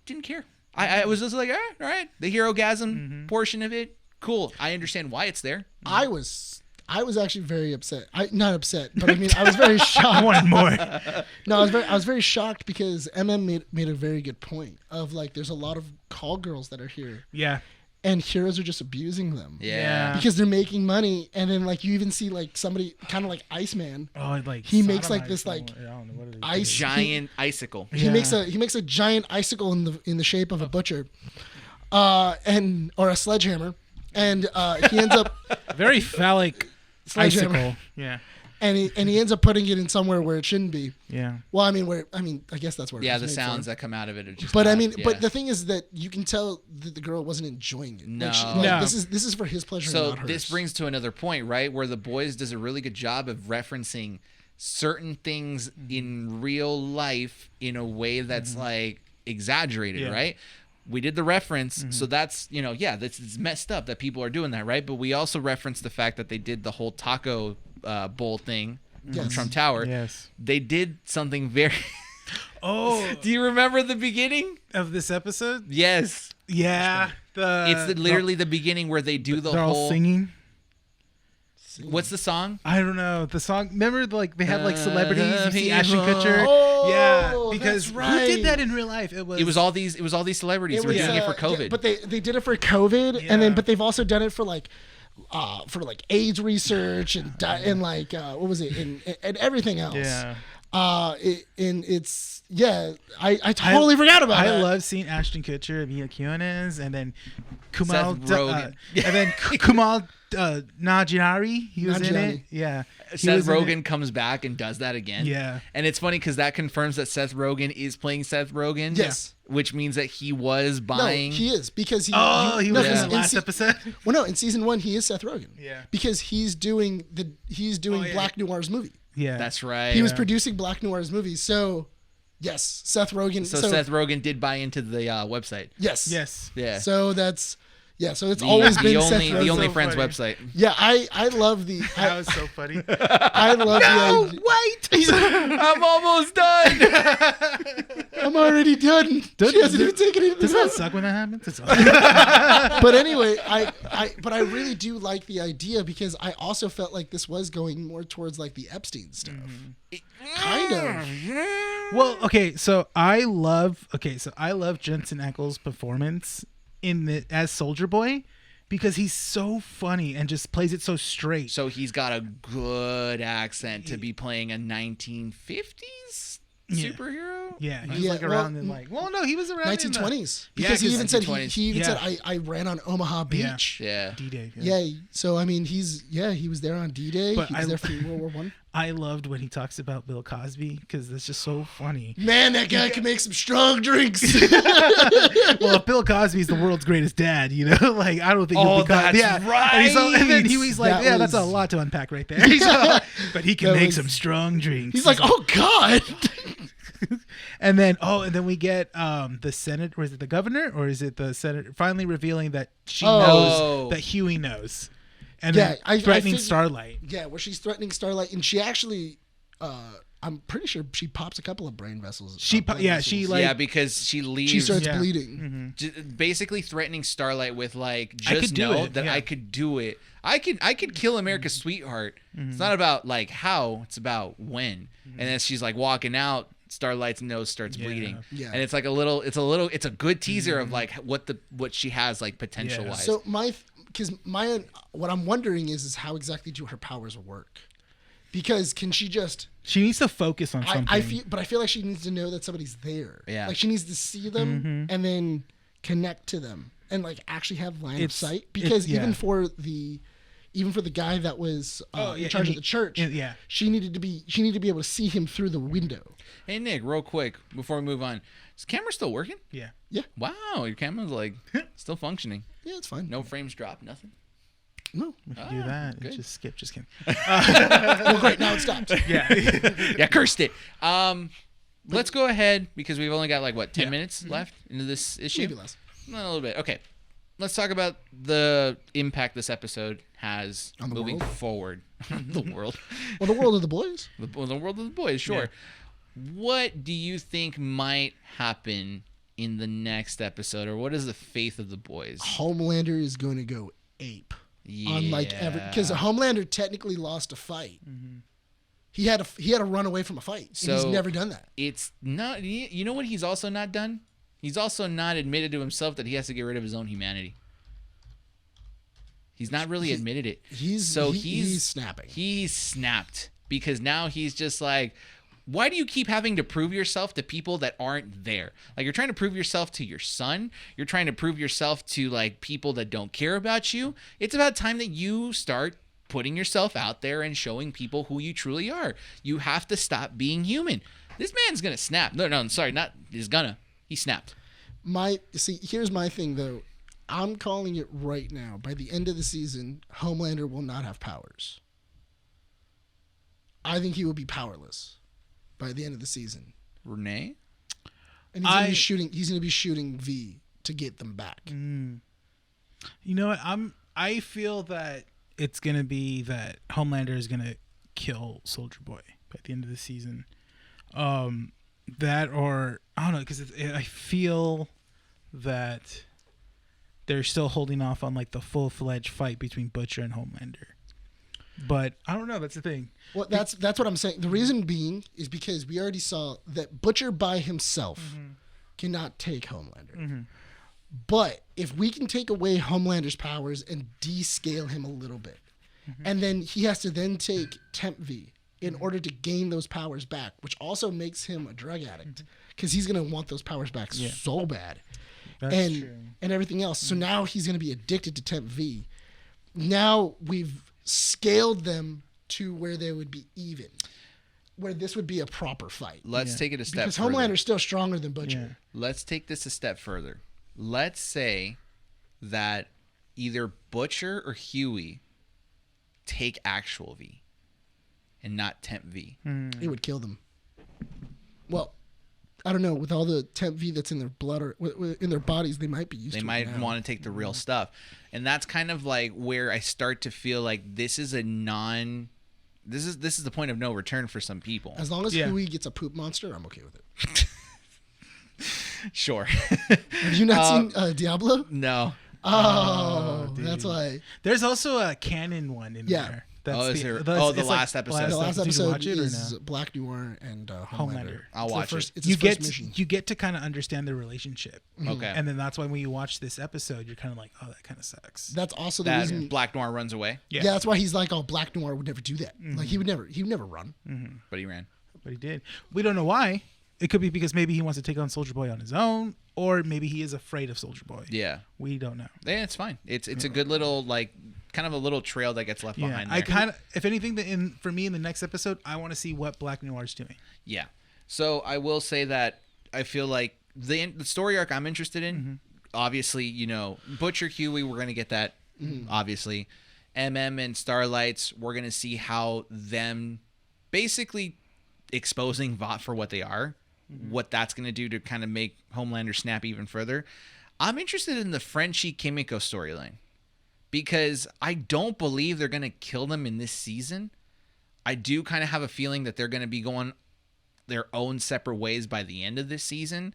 didn't care. I was just like, all right, the Herogasm portion of it, cool. I understand why it's there. I was actually very upset. Not upset, but I mean, I was very shocked. I wanted more. No, I was very shocked because made a very good point of like, there's a lot of call girls that are here, Yeah. and heroes are just abusing them. Yeah. Because they're making money, and then like you even see like somebody kind of like Iceman. Oh, it like He makes, like, sodomized this, like, someone. I don't know what it is. ice- Giant icicle. He makes a giant icicle in the shape of a butcher, or a sledgehammer, and he ends up Very phallic Sledgehammer. icicle. Yeah. and he ends up putting it in somewhere where it shouldn't be. Yeah. Well, I guess that's where. Yeah, it was the made sounds for. that come out of it are just. But not, I mean, yeah. but the thing is that you can tell that the girl wasn't enjoying it. No. No. This is for his pleasure. So not hers. this brings to another point, right, where The Boys does a really good job of referencing certain things in real life in a way that's like exaggerated, Yeah. right? We did the reference, so that's it's messed up that people are doing that, right? But we also referenced the fact that they did the whole taco bowl thing from Yes. Trump Tower. Yes. They did something very. Oh, Do you remember the beginning? of this episode? Yes, Yeah. it's literally the beginning where they do the they're all whole. singing. What's the song? I don't know the song. Remember, like they have like celebrities. You see Ashton People. Kutcher. Oh, yeah, because that's right. who did that in real life? It was It was all these celebrities who were doing it for COVID. but they did it for COVID, Yeah. and then but they've also done it for like AIDS research and and like what was it and everything else. Yeah. It's I totally forgot about I that. love seeing Ashton Kutcher and Mila Kunis, and then Kumail, Seth Rogen. and then Kumail Nanjiani. He was in Nanjiani. it. Yeah, He Seth was in it. Rogen comes back and does that again. Yeah. And it's funny because that confirms that Seth Rogen is playing Seth Rogen. Yes. Which means that he was No, buying. he is because he. Oh, he was no, in in the last se- episode. Well, no, in season 1 he is Seth Rogen. Yeah. Because he's doing yeah. Black Noir's movie. Yeah, That's right. He was producing Black Noir's movie, so yes, Seth Rogen. so Seth Rogen did buy into the website. Yes. Yes. Yeah. So that's so it's The, always the been only Seth the Rogen. only So friends funny. website. Yeah, I love the That was so funny. I love the idea. wait. I'm almost done. I'm already done. She hasn't even taken anything Does that out. suck when that happens? It's awesome. But anyway, I really do like the idea because I also felt like this was going more towards like the Epstein stuff. Kind of. Well, so I love Jensen Ackles' performance as Soldier Boy because he's so funny and just plays it so straight. So he's got a good accent to be playing a 1950s Yeah. superhero. Yeah, he was Yeah, like well, around in like no, he was around 1920s. Yeah, Because he 'cause even said 1920s. he even Yeah. said I ran on Omaha Beach. Yeah. in D-Day. Yeah. So I mean he was there on D-Day. But He was I- there for World War One. I loved when he talks about Bill Cosby because it's just so funny. Man, that guy can make some strong drinks. Well, if Bill Cosby's the world's greatest dad, like I don't think he'll Oh, be that's And then he was like, That yeah, that's a was- lot to unpack right there. He's like, but he can That make was- some strong drinks. He's like, oh God. and then we get the Senate, or is it the governor, or is it the Senate finally revealing that she Oh. knows that Huey knows, and Yeah, then I threatening figured- Starlight. Yeah, where she's threatening Starlight, and she actually, I'm pretty sure she pops a couple of brain vessels. She brain she vessels. like yeah, because she leaves. she starts Yeah. bleeding. Basically threatening Starlight with like, I just could do know it, that yeah. I could do it. I could kill America's sweetheart. It's not about like how, it's about when. And then she's like walking out, Starlight's nose starts bleeding. Yeah. And it's like it's a good teaser of like what she has like potential Yeah. wise. So what I'm wondering is how exactly do her powers work? Because can she just? she needs to focus on something. I feel like she needs to know that somebody's there. Yeah. Like she needs to see them and then connect to them and like actually have line of sight. Because yeah. even for the guy that was in charge of the church, yeah. she needed to be able to see him through the window. Hey Nick, real quick before we move on, is the camera still working? Yeah. Wow, your camera's like still functioning. Yeah, it's fine. No frames dropped, nothing. No. If you do that, good. just skip. Just kidding. Well, great. Now it stopped. Yeah. Yeah, cursed it. Let's go ahead because we've only got like 10 Yeah. minutes left into this issue. Maybe less. A little bit. Okay. Let's talk about the impact this episode has On the moving world? forward. The world. Well, the world of the boys. The world of the boys, sure. What do you think might happen in the next episode, or what is the fate of the boys? Homelander is going to go ape. Unlike ever, because Homelander technically lost a fight. He had to run away from a fight. And he's So- never done that. It's not. You know what he's also not done? He's also not admitted to himself that he has to get rid of his own humanity. He's not really admitted it. He's snapping. He's snapped because now he's just like, why do you keep having to prove yourself to people that aren't there? Like, you're trying to prove yourself to your son. You're trying to prove yourself to like people that don't care about you. It's about time that you start putting yourself out there and showing people who you truly are. You have to stop being human. This man's gonna snap. No, I'm sorry, not he's gonna. He snapped. Here's my thing though. I'm calling it right now. By the end of the season, Homelander will not have powers. I think he will be powerless by the end of the season. Renee? And he's gonna be shooting V to get them back. You know what? I feel that it's gonna be that Homelander is gonna kill Soldier Boy by the end of the season. That or I don't know, because I feel that they're still holding off on like the full-fledged fight between Butcher and Homelander. But I don't know. That's the thing. Well, that's what I'm saying. The reason being is because we already saw that Butcher by himself cannot take Homelander. But if we can take away Homelander's powers and descale him a little bit, and then he has to then take Temp V in order to gain those powers back, which also makes him a drug addict because he's going to want those powers back so bad. That's true. And everything else. So now he's going to be addicted to Temp V. Now we've scaled them to where they would be even, where this would be a proper fight. Let's take it a step Because further. Homelander's still stronger than Butcher. Let's take this a step further. Let's say that either Butcher or Huey take actual V and not Temp V. It would kill them. Well, I don't know. With all the Temp V that's in their blood or in their bodies, they might be used to it. They might now. want to take the real stuff. And that's kind of like where I start to feel like this is the point of no return for some people. As long as Huey gets a poop monster, I'm okay with it. Sure. Have you not seen Diablo? No. Oh, dude. that's why. There's also a canon one in there. Is there? The last episode. The last Did you episode watch it or is no? Black Noir and Homelander. Homelander. I'll watch it. It's You his get first mission. you get to kind of understand their relationship. Okay. And then that's why when you watch this episode, you're kind of like, oh, that kind of sucks. That's also the That reason. Black Noir runs away, Yeah, that's why he's like, oh, Black Noir would never do that. Like he would never run. but he ran. But he did. We don't know why. It could be because maybe he wants to take on Soldier Boy on his own, or maybe he is afraid of Soldier Boy. Yeah. We don't know. Yeah, it's fine. It's a good little kind of a little trail that gets left behind there. I kind of, if anything, for me in the next episode, I want to see what Black Noir's doing. Yeah. So I will say that I feel like the story arc I'm interested in, obviously, Butcher, Huey, we're going to get that, obviously. MM and Starlights, we're going to see how them basically exposing Vought for what they are, what that's going to do to kind of make Homelander snap even further. I'm interested in the Frenchie Kimiko storyline because I don't believe they're going to kill them in this season. I do kind of have a feeling that they're going to be going their own separate ways by the end of this season.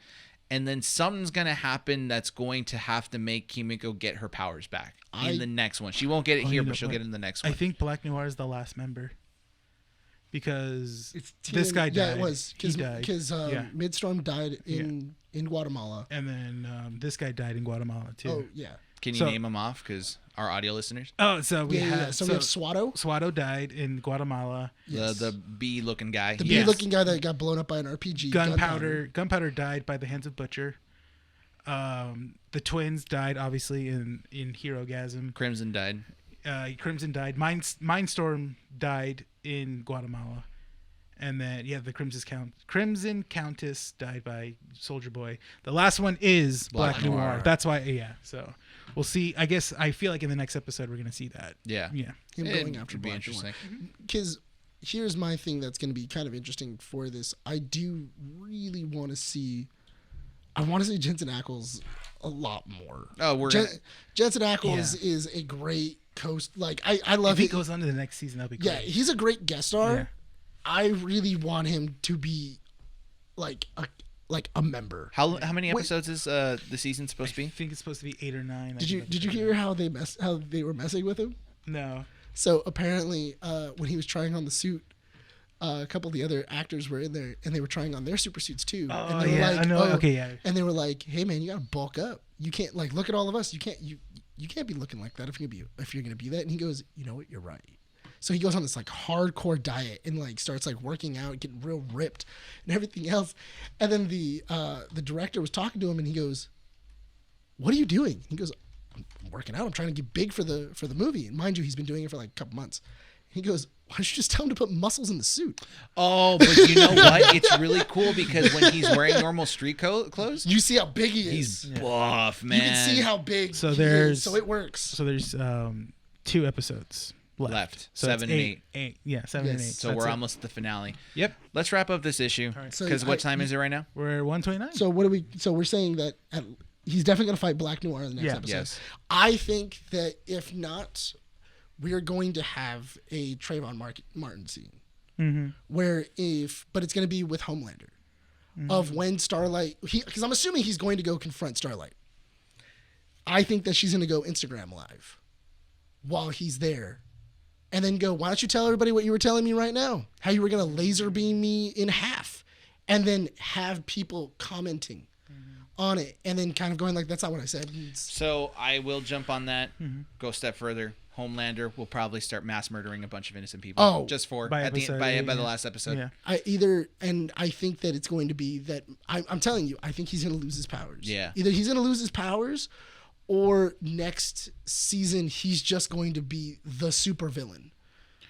And then something's going to happen that's going to have to make Kimiko get her powers back in the next one. She won't get it here, but she'll get it in the next one. I think Black Noir is the last member. Because This guy died. Yeah, it was. He died. Because Midstorm died in Guatemala. And then this guy died in Guatemala, too. Oh, yeah. Can you So- name them off? Because our audio listeners, Oh, so we have... So we have Swatto. Swatto died in Guatemala. Yes. the bee-looking guy. The Yes. bee-looking guy that got blown up by an RPG. Gunpowder died by the hands of Butcher. The twins died, obviously, in Herogasm. Crimson died. Crimson died. Mindstorm died in Guatemala. And then, the Crimson Countess died by Soldier Boy. The last one is Black Noir. Noir. That's why, so we'll see. I guess I feel like in the next episode we're going to see that. Yeah. Yeah. Him going after would be Black interesting. Because here's my thing that's going to be kind of interesting for this. I do really want to see... I want to see Jensen Ackles a lot more. Oh, Jensen Ackles is a great coast. Like I love If he it. goes on to the next season, that'll be great. Yeah, he's a great guest star. Yeah. I really want him to be like a member. How many episodes is the season supposed to I be? think it's supposed to be 8 or 9. Did you hear how they were messing with him? No. So apparently, when he was trying on the suit, a couple of the other actors were in there, and they were trying on their super suits too. Oh, and they were yeah, like, I know. Okay, yeah. And they were like, "Hey, man, you gotta bulk up. You can't look at all of us. You can't be looking like that if you're gonna be that." And he goes, "You know what? You're right." So he goes on this hardcore diet and starts working out, getting real ripped, and everything else. And then the director was talking to him, and he goes, "What are you doing?" He goes, I'm working out. I'm trying to get big for the movie. And mind you, he's been doing it for like a couple months. He goes, why don't you just tell him to put muscles in the suit? Oh, but you know what? It's really cool because when he's wearing normal street clothes, You see how big he is. he's buff, man. You can see how big So he there's- is. So it works. So there's 2 episodes left. So 7 it's and 8. Yeah, 7 and 8. Yes. So That's we're it. almost at the finale. Yep. Let's wrap up this issue. right. So Because what I- time is it right now? We're at 129. So what do we? So we're saying that he's definitely going to fight Black Noir in the next Yeah. episode. Yes. I think that if not, we are going to have a Trayvon Martin scene but it's going to be with Homelander of when Starlight. Because I'm assuming he's going to go confront Starlight. I think that she's going to go Instagram live while he's there. And then go, why don't you tell everybody what you were telling me right now? How you were going to laser beam me in half. And then have people commenting on it. And then kind of going like, that's not what I said. So I will jump on that. Go a step further. Homelander will probably start mass murdering a bunch of innocent people. Oh. Just for By at the episode by 8, the yeah. last episode. Yeah. I think that it's going to be that I'm telling you, I think he's going to lose his powers. Yeah. Either he's going to lose his powers or next season he's just going to be the supervillain.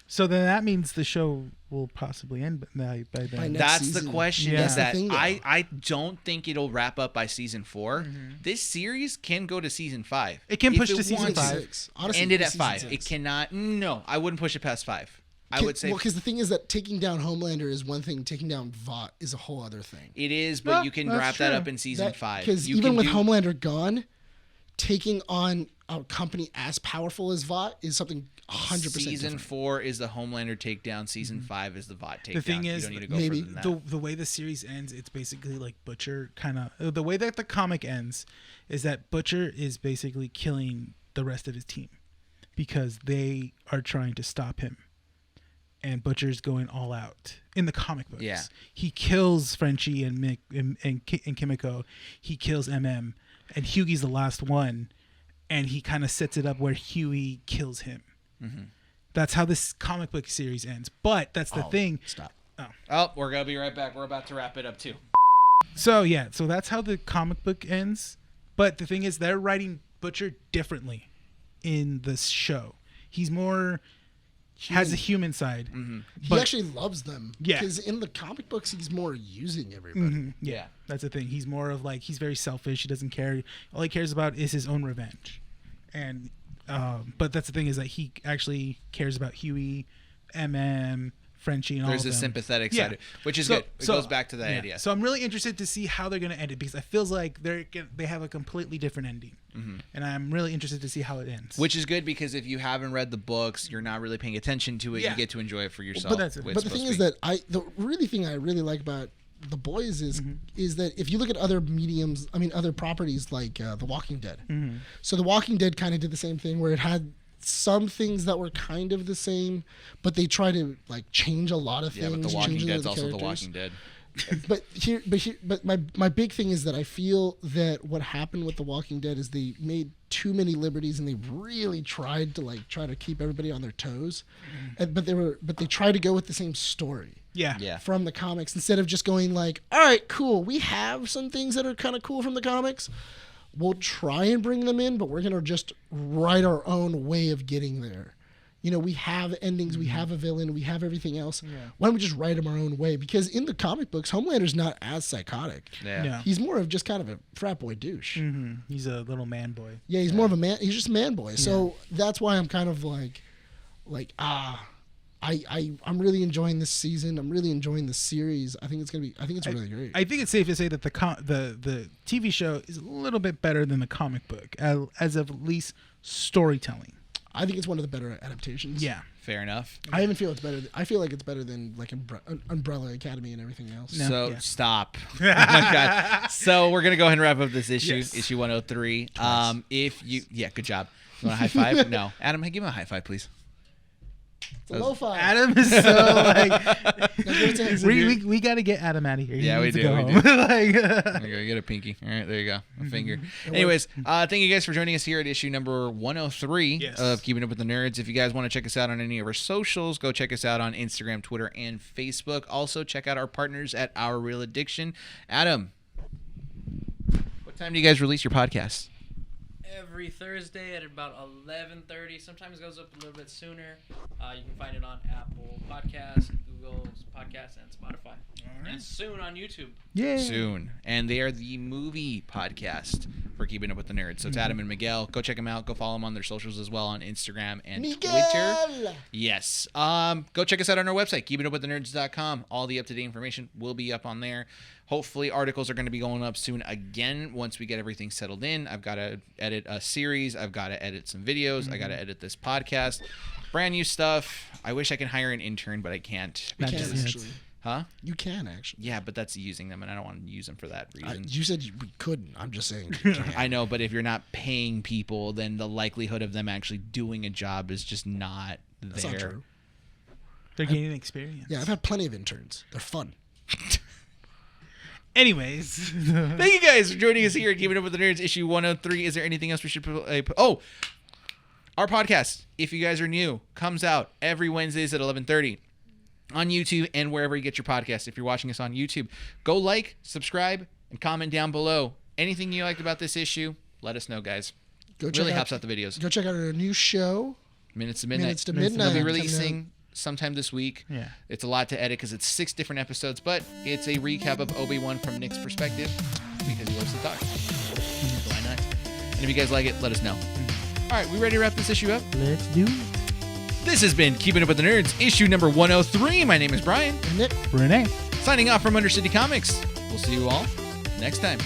So then that means the show will possibly end by then. By next That's season. the question. Yeah. Is that That's the thing, though. I don't think it'll wrap up by season 4. This series can go to season 5. It can if push to season wants 5. 6. Honestly, End it at season 5. 6. It cannot. No, I wouldn't push it past 5. I would say Well, because the thing is that taking down Homelander is one thing. Taking down Vought is a whole other thing. it is, but Well, you can that's wrap that true. up in season 5. Because You even can with do- Homelander gone, taking on a company as powerful as Vought is something 100% Season different. 4 is the Homelander takedown. Season 5 is the Vought takedown. The thing you is, don't need to go maybe further than that. the way the series ends, it's basically like Butcher kind of the way that the comic ends is that Butcher is basically killing the rest of his team because they are trying to stop him, and Butcher's going all out in the comic books. Yeah. He kills Frenchie and Mick and Kimiko. He kills MM, and Hughie's the last one, and he kind of sets it up where Hughie kills him. That's how this comic book series ends. But that's the thing. Stop. Oh, we're gonna be right back. We're about to wrap it up too. So yeah, so that's how the comic book ends. But the thing is, they're writing Butcher differently in this show. He's more has a human side. He But- actually loves them. Yeah. Because in the comic books, he's more using everybody. Yeah, that's the thing. He's more of like he's very selfish. He doesn't care. All he cares about is his own revenge. And but that's the thing is that he actually cares about Huey, MM, Frenchie, and all There's of a them. sympathetic Yeah. side, which is So- good. It so- goes back to that yeah. idea. So I'm really interested to see how they're going to end it because it feels like they have a completely different ending, and I'm really interested to see how it ends. Which is good because if you haven't read the books, you're not really paying attention to it. Yeah. You get to enjoy it for yourself. But that's it. way But it's the thing supposed is to be. that the really thing I really like about The Boys is that if you look at other mediums, other properties like The Walking Dead. So The Walking Dead kind of did the same thing where it had some things that were kind of the same, but they try to like change a lot of Yeah, things. but The Walking change Dead's the also The characters. Walking Dead. But my big thing is that I feel that what happened with The Walking Dead is they made too many liberties and they really tried to try to keep everybody on their toes, but they tried to go with the same story yeah, Yeah. from the comics instead of just going like, all right, cool, we have some things that are kind of cool from the comics. We'll try and bring them in, but we're gonna just write our own way of getting there. We have endings, we have a villain, we have everything else. Why don't we just write them our own way? Because in the comic books, Homelander's not as psychotic. Yeah. Yeah. He's more of just kind of a frat boy douche. He's a little man boy. Yeah, he's more of a man. He's just a man boy. So that's why I'm kind of I'm really enjoying this season. I'm really enjoying this series. I think it's really great. I think it's safe to say that the TV show is a little bit better than the comic book as of at least storytelling. I think it's one of the better adaptations. Yeah. Fair enough. I even feel it's better. I feel like it's better than like Umbrella Academy and everything else. No. So Yeah. stop. Oh my god. So we're gonna go ahead and wrap up this issue, Yes. issue 103. Good job. You want a high five? No. Adam, give him a high five, please. It's a low five. Adam is so like Now give it to him. we got to get Adam out of here. He Yeah, we needs to do, go we home. do. Like, There you go. Get a pinky. All right, there you go. A finger. Anyways, thank you guys for joining us here at issue number 103 Yes. of Keeping Up with the Nerds. If you guys want to check us out on any of our socials, go check us out on Instagram, Twitter, and Facebook. Also, check out our partners at Our Real Addiction. Adam, what time do you guys release your podcast? every Thursday at about 11:30. Sometimes it goes up a little bit sooner. You can find it on Apple Podcasts, Google Podcasts, and Spotify. And soon on YouTube. Yeah. Soon. And they are the movie podcast for Keeping Up with the Nerds. So it's Adam and Miguel. Go check them out. Go follow them on their socials as well on Instagram and Twitter. Yes. Go check us out on our website, keepingupwiththenerds.com. All the up-to-date information will be up on there. Hopefully articles are going to be going up soon again once we get everything settled in. I've got to edit a series. I've got to edit some videos. I got to edit this podcast. Brand new stuff. I wish I could hire an intern, but I can't. You Not can just actually. Huh? You can actually. Yeah, but that's using them, and I don't want to use them for that reason. You said we couldn't. I'm just saying. You can. I know, but if you're not paying people, then the likelihood of them actually doing a job is just not there. That's not true. They're gaining experience. Yeah, I've had plenty of interns. They're fun. Anyways. Thank you guys for joining us here at Keeping Up with the Nerds, issue 103. Is there anything else we should put? Oh, our podcast, if you guys are new, comes out every Wednesdays at 11:30 on YouTube and wherever you get your podcast. If you're watching us on YouTube, go like, subscribe, and comment down below. Anything you liked about this issue, let us know, guys. Go It check really out, helps out the videos. Go check out our new show. Minutes to Midnight. Minutes to Minutes to Midnight. They'll be coming releasing sometime this week. Yeah. It's a lot to edit because it's 6 different episodes, but it's a recap of Obi-Wan from Nick's perspective because he loves to talk. Why not? And if you guys like it, let us know. All right, we ready to wrap this issue up? Let's do it. This has been Keeping Up with the Nerds, issue number 103. My name is Brian, out. And Nick. Renee. signing off from Undercity Comics. We'll see you all next time.